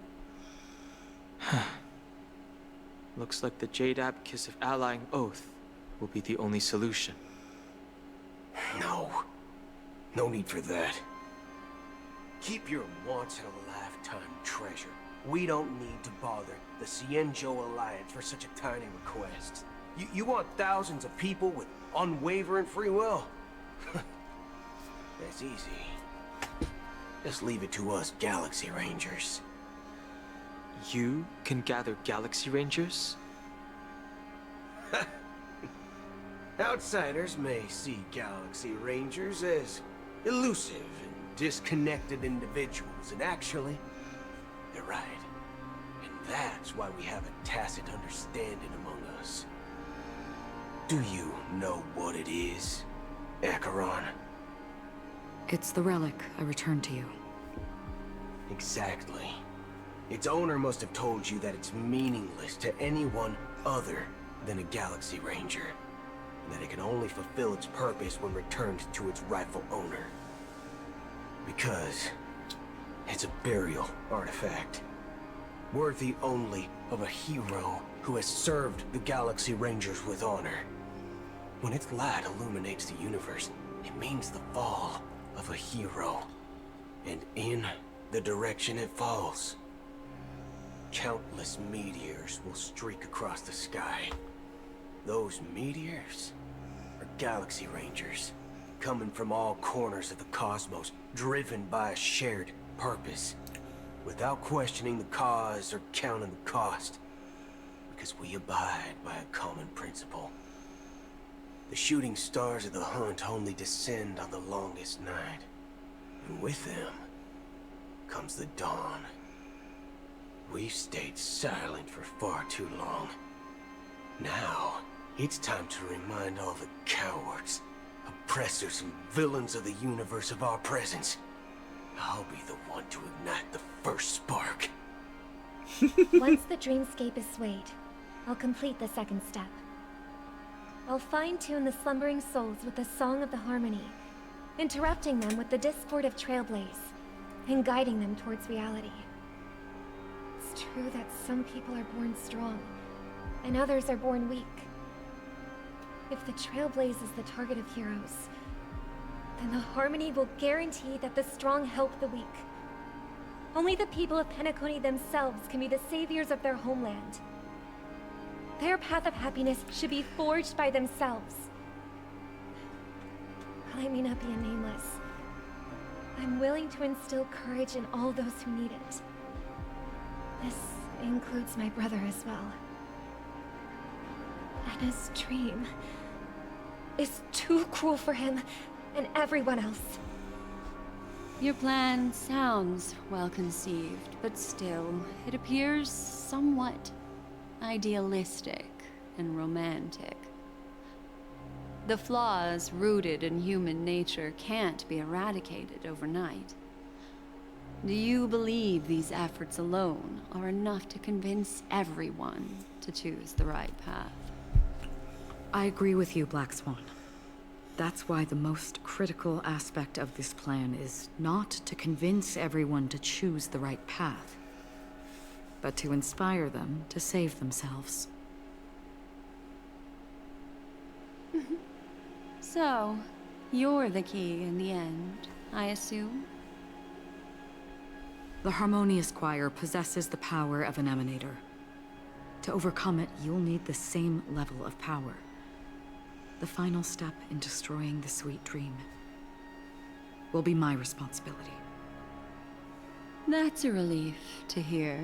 Looks like the Jade Abacus of Allying Oath will be the only solution. No. No need for that. Keep your once-in-a-lifetime treasure. We don't need to bother the Cienjo Alliance for such a tiny request. You want thousands of people with unwavering free will? That's easy. Just leave it to us Galaxy Rangers. You can gather Galaxy Rangers? Outsiders may see Galaxy Rangers as elusive and disconnected individuals, and actually, they're right. And that's why we have a tacit understanding among us. Do you know what it is, Acheron? It's the relic I returned to you. Exactly. Its owner must have told you that it's meaningless to anyone other than a Galaxy Ranger, and that it can only fulfill its purpose when returned to its rightful owner. Because it's a burial artifact, worthy only of a hero who has served the Galaxy Rangers with honor. When its light illuminates the universe, it means the fall of a hero. And in the direction it falls, countless meteors will streak across the sky. Those meteors are Galaxy Rangers, coming from all corners of the cosmos, driven by a shared purpose, without questioning the cause or counting the cost, because we abide by a common principle. The shooting stars of the hunt only descend on the longest night, and with them comes the dawn. We've stayed silent for far too long. Now, it's time to remind all the cowards, oppressors, and villains of the universe of our presence. I'll be the one to ignite the first spark. Once the dreamscape is swayed, I'll complete the second step. I'll fine-tune the slumbering souls with the Song of the Harmony, interrupting them with the discord of Trailblaze, and guiding them towards reality. It's true that some people are born strong, and others are born weak. If the Trailblaze is the target of heroes, then the Harmony will guarantee that the strong help the weak. Only the people of Penocany themselves can be the saviors of their homeland. Their path of happiness should be forged by themselves. While I may not be a nameless, I'm willing to instill courage in all those who need it. This includes my brother as well. Anna's dream is too cruel for him and everyone else. Your plan sounds well conceived, but still, it appears somewhat idealistic and romantic. The flaws rooted in human nature can't be eradicated overnight. Do you believe these efforts alone are enough to convince everyone to choose the right path? I agree with you, Black Swan. That's why the most critical aspect of this plan is not to convince everyone to choose the right path, but to inspire them to save themselves. So, you're the key in the end, I assume? The Harmonious Choir possesses the power of an emanator. To overcome it, you'll need the same level of power. The final step in destroying the sweet dream will be my responsibility. That's a relief to hear.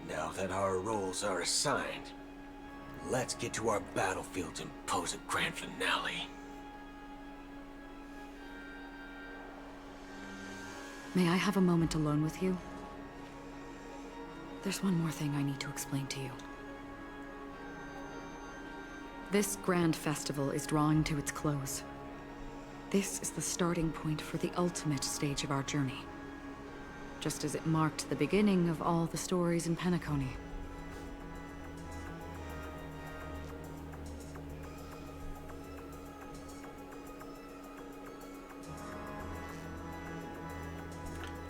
Now that our roles are assigned, let's get to our battlefields and pose a grand finale. May I have a moment alone with you? There's one more thing I need to explain to you. This grand festival is drawing to its close. This is the starting point for the ultimate stage of our journey, just as it marked the beginning of all the stories in Penocany.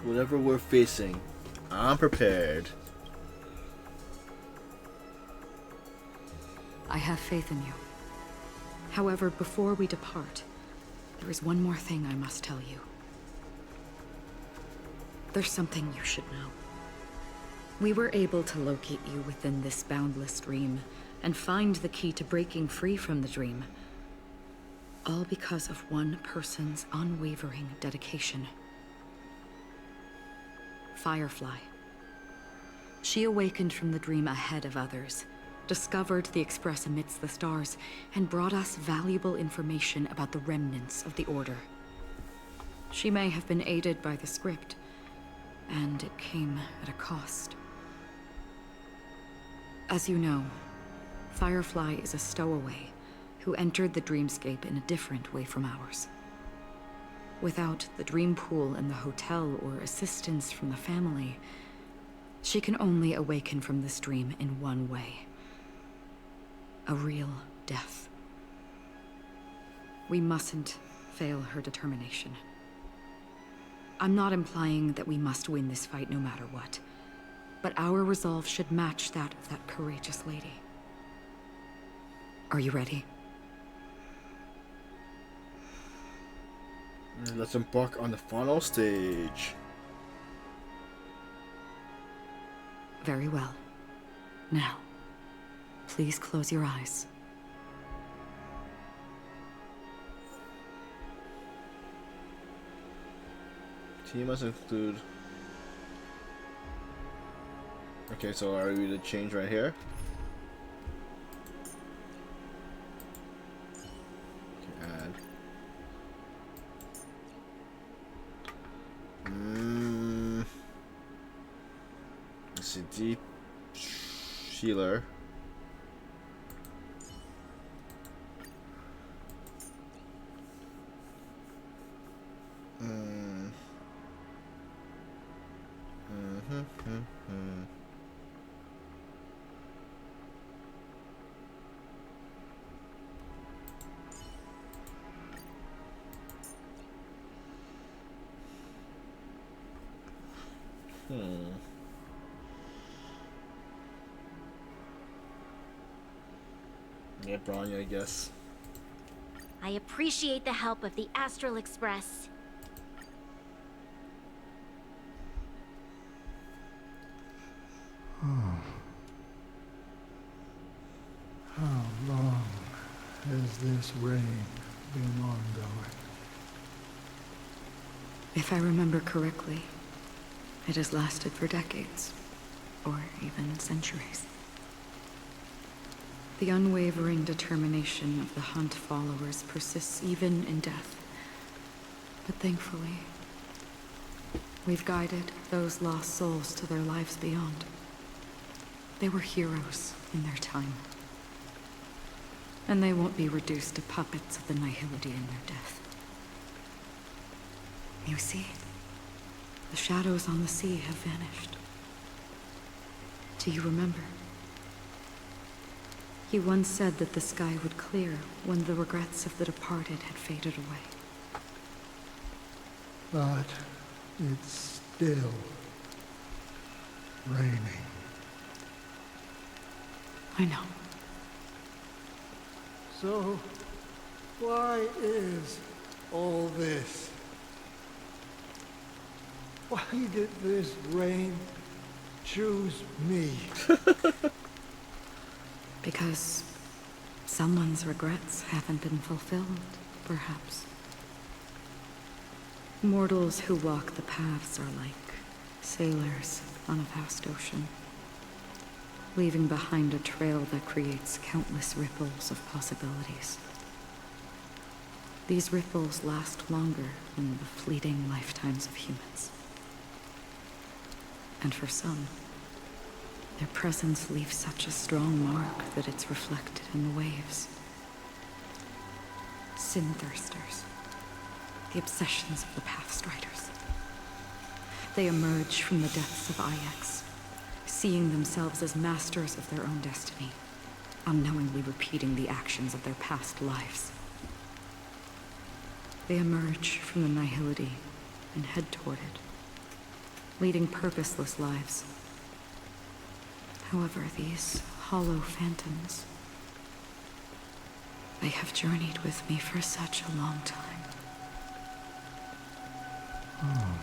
Whatever we're facing, I'm prepared. I have faith in you. However, before we depart, there is one more thing I must tell you. There's something you should know. We were able to locate you within this boundless dream and find the key to breaking free from the dream. All because of one person's unwavering dedication. Firefly. She awakened from the dream ahead of others, discovered the Express amidst the stars, and brought us valuable information about the remnants of the Order. She may have been aided by the script, and it came at a cost. As you know, Firefly is a stowaway who entered the dreamscape in a different way from ours. Without the dream pool and the hotel or assistance from the family, she can only awaken from this dream in one way. A real death. We mustn't fail her determination. I'm not implying that we must win this fight no matter what, but our resolve should match that of that courageous lady. Are you ready? Let's embark on the final stage. Very well. Now, please close your eyes. Team must include... Okay, so are we to change right here? Okay, add. Let's see, deep healer. Yeah, Bronya, I guess. I appreciate the help of the Astral Express. How long has this reign been ongoing? If I remember correctly, it has lasted for decades, or even centuries. The unwavering determination of the Hunt followers persists even in death. But thankfully, we've guided those lost souls to their lives beyond. They were heroes in their time. And they won't be reduced to puppets of the Nihility in their death. You see, the shadows on the sea have vanished. Do you remember? He once said that the sky would clear when the regrets of the departed had faded away. But it's still raining. I know. So, why is all this? Why did this rain choose me? Because someone's regrets haven't been fulfilled, perhaps. Mortals who walk the paths are like sailors on a vast ocean, leaving behind a trail that creates countless ripples of possibilities. These ripples last longer than the fleeting lifetimes of humans. And for some, their presence leaves such a strong mark that it's reflected in the waves. Sin-thirsters, the obsessions of the Pathstriders. They emerge from the depths of Ix, seeing themselves as masters of their own destiny, unknowingly repeating the actions of their past lives. They emerge from the Nihility and head toward it, leading purposeless lives. However, these hollow phantoms, they have journeyed with me for such a long time. Oh.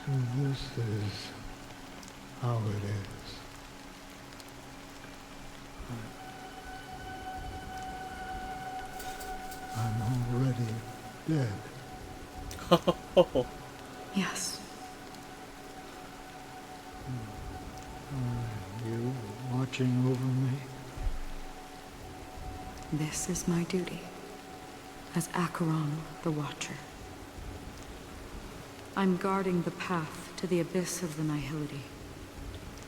So this is how it is. I'm already dead. Yes. Are you watching over me? This is my duty as Acheron the Watcher. I'm guarding the path to the abyss of the Nihility,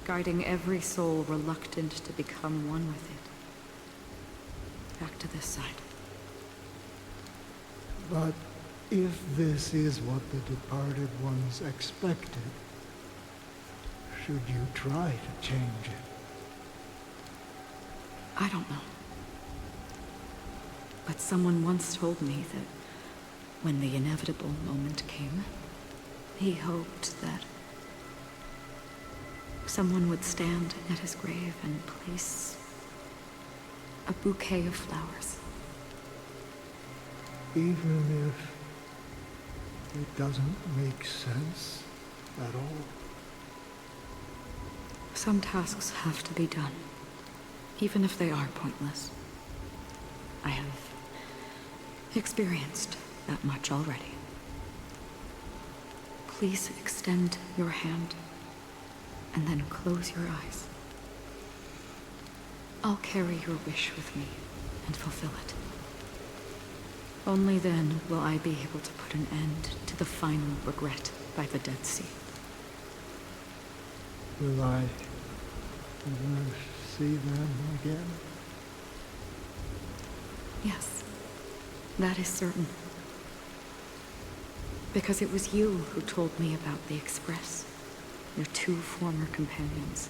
guiding every soul reluctant to become one with it. Back to this side. But if this is what the departed ones expected, should you try to change it? I don't know. But someone once told me that when the inevitable moment came, he hoped that someone would stand at his grave and place a bouquet of flowers. Even if it doesn't make sense at all? Some tasks have to be done, even if they are pointless. I have experienced that much already. Please extend your hand and then close your eyes. I'll carry your wish with me and fulfill it. Only then will I be able to put an end to the final regret by the Dead Sea. Will I ever see them again? Yes, that is certain. Because it was you who told me about the Express, your 2 former companions.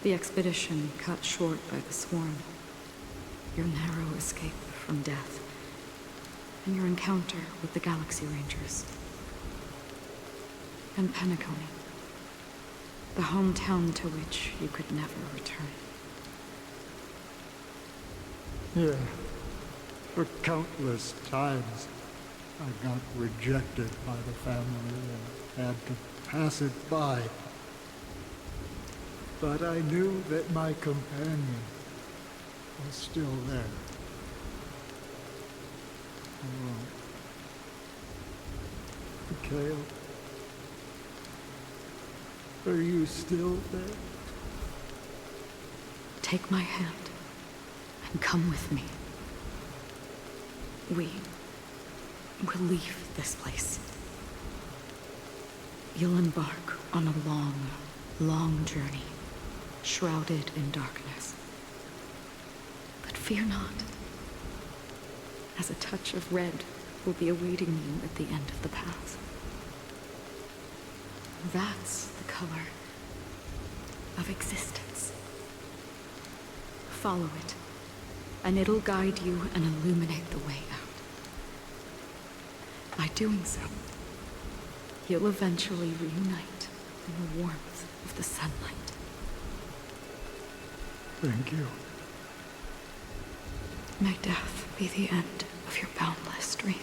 The expedition cut short by the Swarm, your narrow escape from death, and your encounter with the Galaxy Rangers. And Penocany, the hometown to which you could never return. Yeah. For countless times, I got rejected by the family and had to pass it by. But I knew that my companion was still there. Alone. Mikhail, are you still there? Take my hand and come with me. We will leave this place. You'll embark on a long, long journey, shrouded in darkness. But fear not, as a touch of red will be awaiting you at the end of the path. That's the color of existence. Follow it, and it'll guide you and illuminate the way out. By doing so, you'll eventually reunite in the warmth of the sunlight. Thank you. May death be the end of your boundless dream,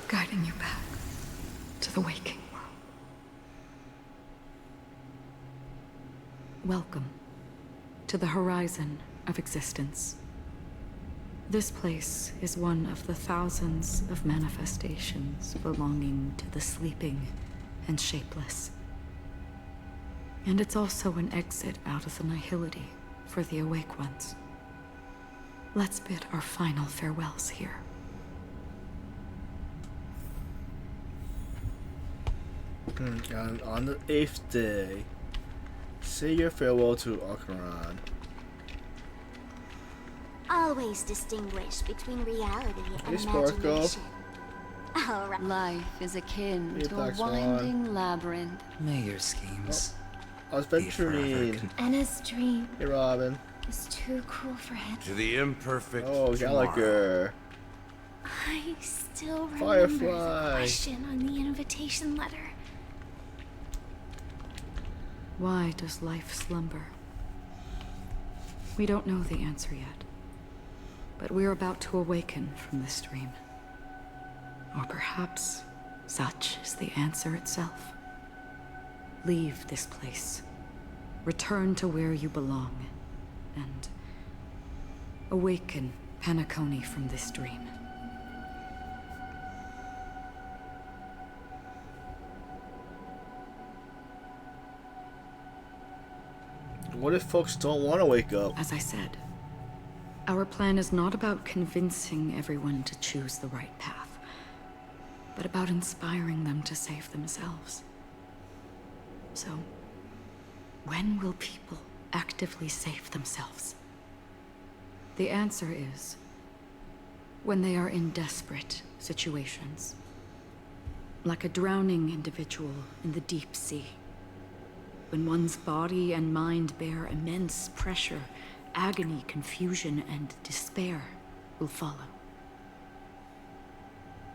guiding you back to the waking world. Welcome to the horizon of existence. This place is one of the thousands of manifestations belonging to the sleeping and shapeless. And it's also an exit out of the nihility for the awake ones. Let's bid our final farewells here. And on the 8th day, say your farewell to Akaran. Always distinguish between reality and Hey, Sparkle. imagination. All right. Life is akin Hey, to a Black Swan. winding labyrinth. May your schemes. I was venturing. Anna's dream Hey, Robin. is too cruel for him. To the imperfect Oh, tomorrow. Gallagher. I still remember Firefly. the question on the invitation letter. Why does life slumber? We don't know the answer yet, but we're about to awaken from this dream. Or perhaps such is the answer itself. Leave this place, return to where you belong, and awaken Penocany from this dream. What if folks don't want to wake up? As I said, our plan is not about convincing everyone to choose the right path, but about inspiring them to save themselves. So, when will people actively save themselves? The answer is When they are in desperate situations. Like a drowning individual in the deep sea. When one's body and mind bear immense pressure, agony, confusion, and despair will follow.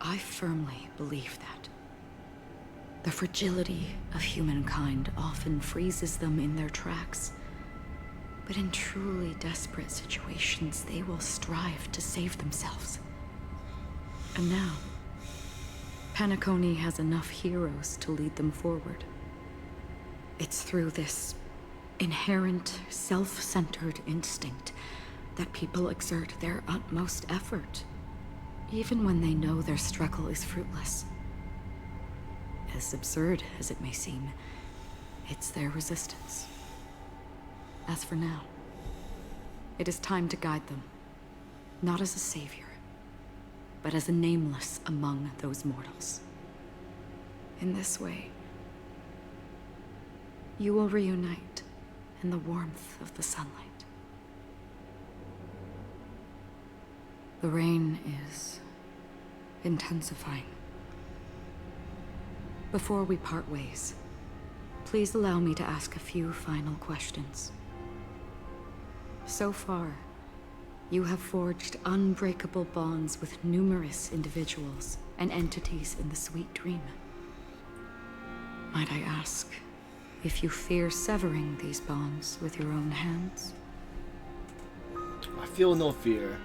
I firmly believe that. The fragility of humankind often freezes them in their tracks. But in truly desperate situations, they will strive to save themselves. And now, Penocany has enough heroes to lead them forward. It's through this inherent, self-centered instinct that people exert their utmost effort, even when they know their struggle is fruitless. As absurd as it may seem, it's their resistance. As for now, it is time to guide them, not as a savior, but as a nameless among those mortals. In this way, you will reunite in the warmth of the sunlight. The rain is intensifying. Before we part ways, please allow me to ask a few final questions. So far, you have forged unbreakable bonds with numerous individuals and entities in the Sweet Dream. Might I ask if you fear severing these bonds with your own hands? I feel no fear.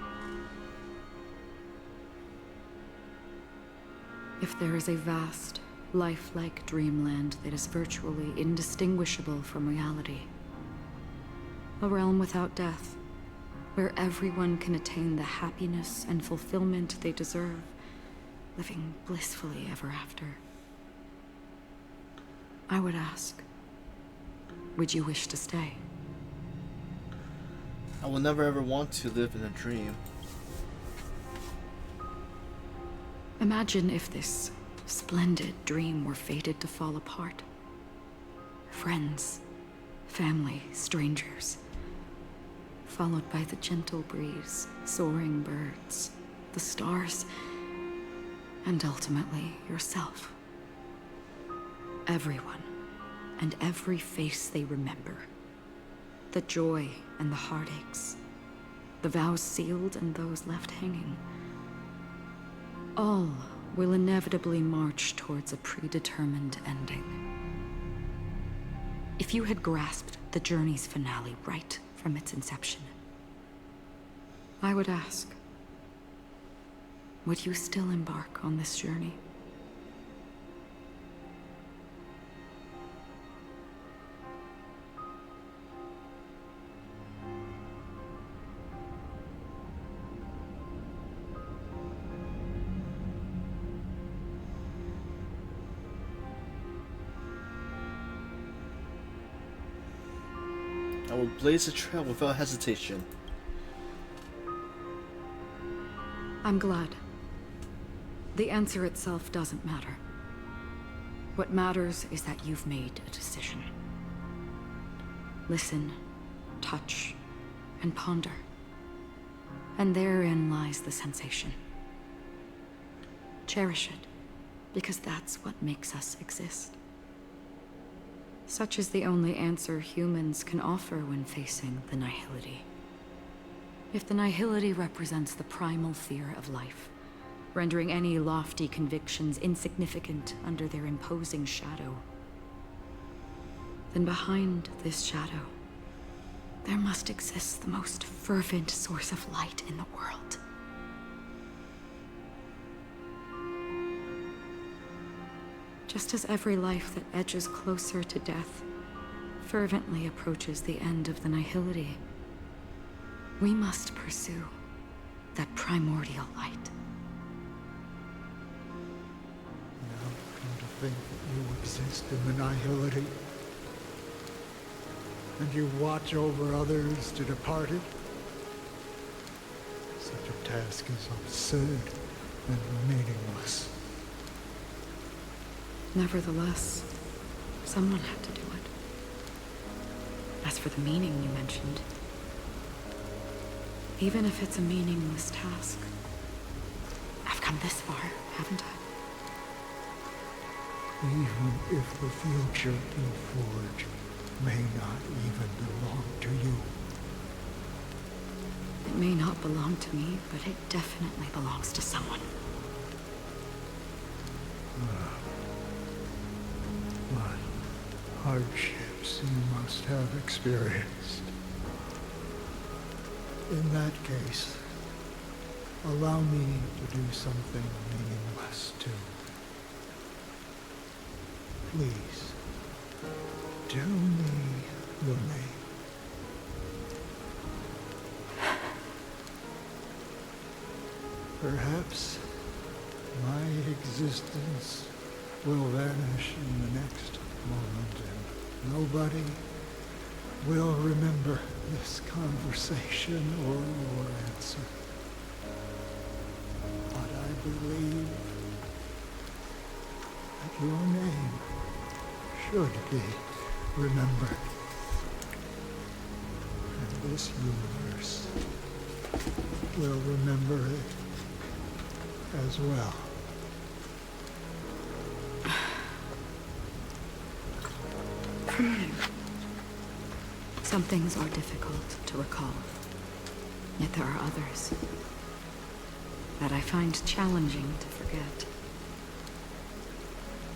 If there is a vast, lifelike dreamland that is virtually indistinguishable from reality, a realm without death, where everyone can attain the happiness and fulfillment they deserve, living blissfully ever after, I would ask, would you wish to stay? I will never ever want to live in a dream. Imagine if this splendid dream were fated to fall apart. Friends, family, strangers, followed by the gentle breeze, soaring birds, the stars, and ultimately yourself. Everyone, and every face they remember. The joy and the heartaches, the vows sealed and those left hanging. All will inevitably march towards a predetermined ending. If you had grasped the journey's finale right from its inception, I would ask, would you still embark on this journey? I will blaze a trail without hesitation. I'm glad. The answer itself doesn't matter. What matters is that you've made a decision. Listen, touch, and ponder. And therein lies the sensation. Cherish it, because that's what makes us exist. Such is the only answer humans can offer when facing the nihility. If the nihility represents the primal fear of life, rendering any lofty convictions insignificant under their imposing shadow, then behind this shadow, there must exist the most fervent source of light in the world. Just as every life that edges closer to death fervently approaches the end of the nihility, we must pursue that primordial light. Now, come to think that you exist in the nihility, and you watch over others to depart it, such a task is absurd and meaningless. Nevertheless, someone had to do it. As for the meaning you mentioned, even if it's a meaningless task, come this far, haven't I? Even if the future you forge may not even belong to you. It may not belong to me, but it definitely belongs to someone. What hardships you must have experienced. In that case, allow me to do something meaningless too. Please, tell me your name. Perhaps my existence will vanish in the next moment, and nobody will remember this conversation or your answer. But I believe that your name should be remembered. And this universe will remember it as well. For me, some things are difficult to recall. Yet there are others that I find challenging to forget.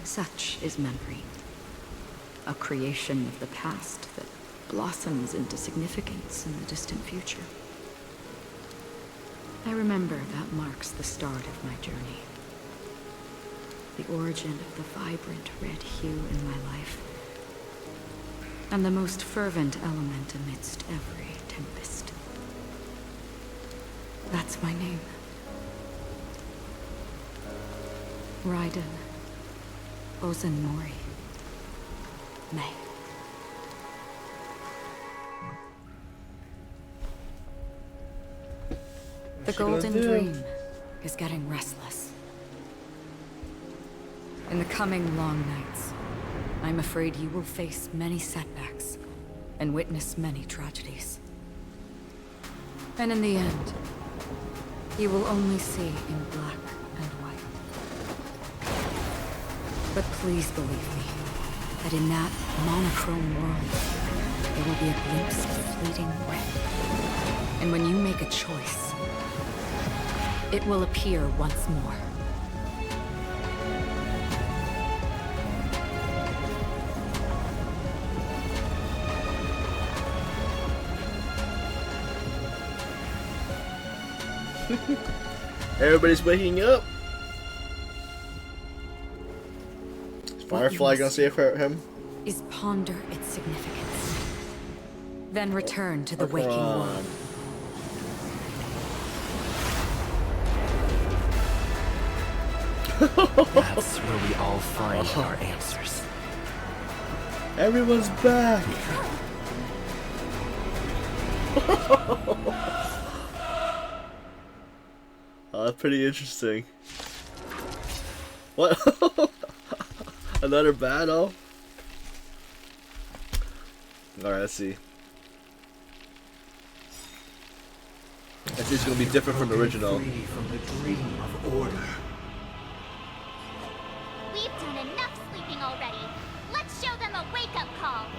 Such is memory, a creation of the past that blossoms into significance in the distant future. I remember that marks the start of my journey. The origin of the vibrant red hue in my life, and the most fervent element amidst every tempest. That's my name. Raiden Ozanmori May. The golden dream is getting restless. In the coming long nights, I'm afraid you will face many setbacks and witness many tragedies. And in the end, you will only see in black and white. But please believe me, that in that monochrome world, there will be a glimpse of fleeting red. And when you make a choice, it will appear once more. Everybody's waking up. Is Firefly gonna save him? Is ponder its significance. Then return to the waking world. That's where we all find our answers. Everyone's back. Oh, that's pretty interesting. What? Another battle? Alright, let's see. I think it's gonna be different from the original. Free from the dream of order.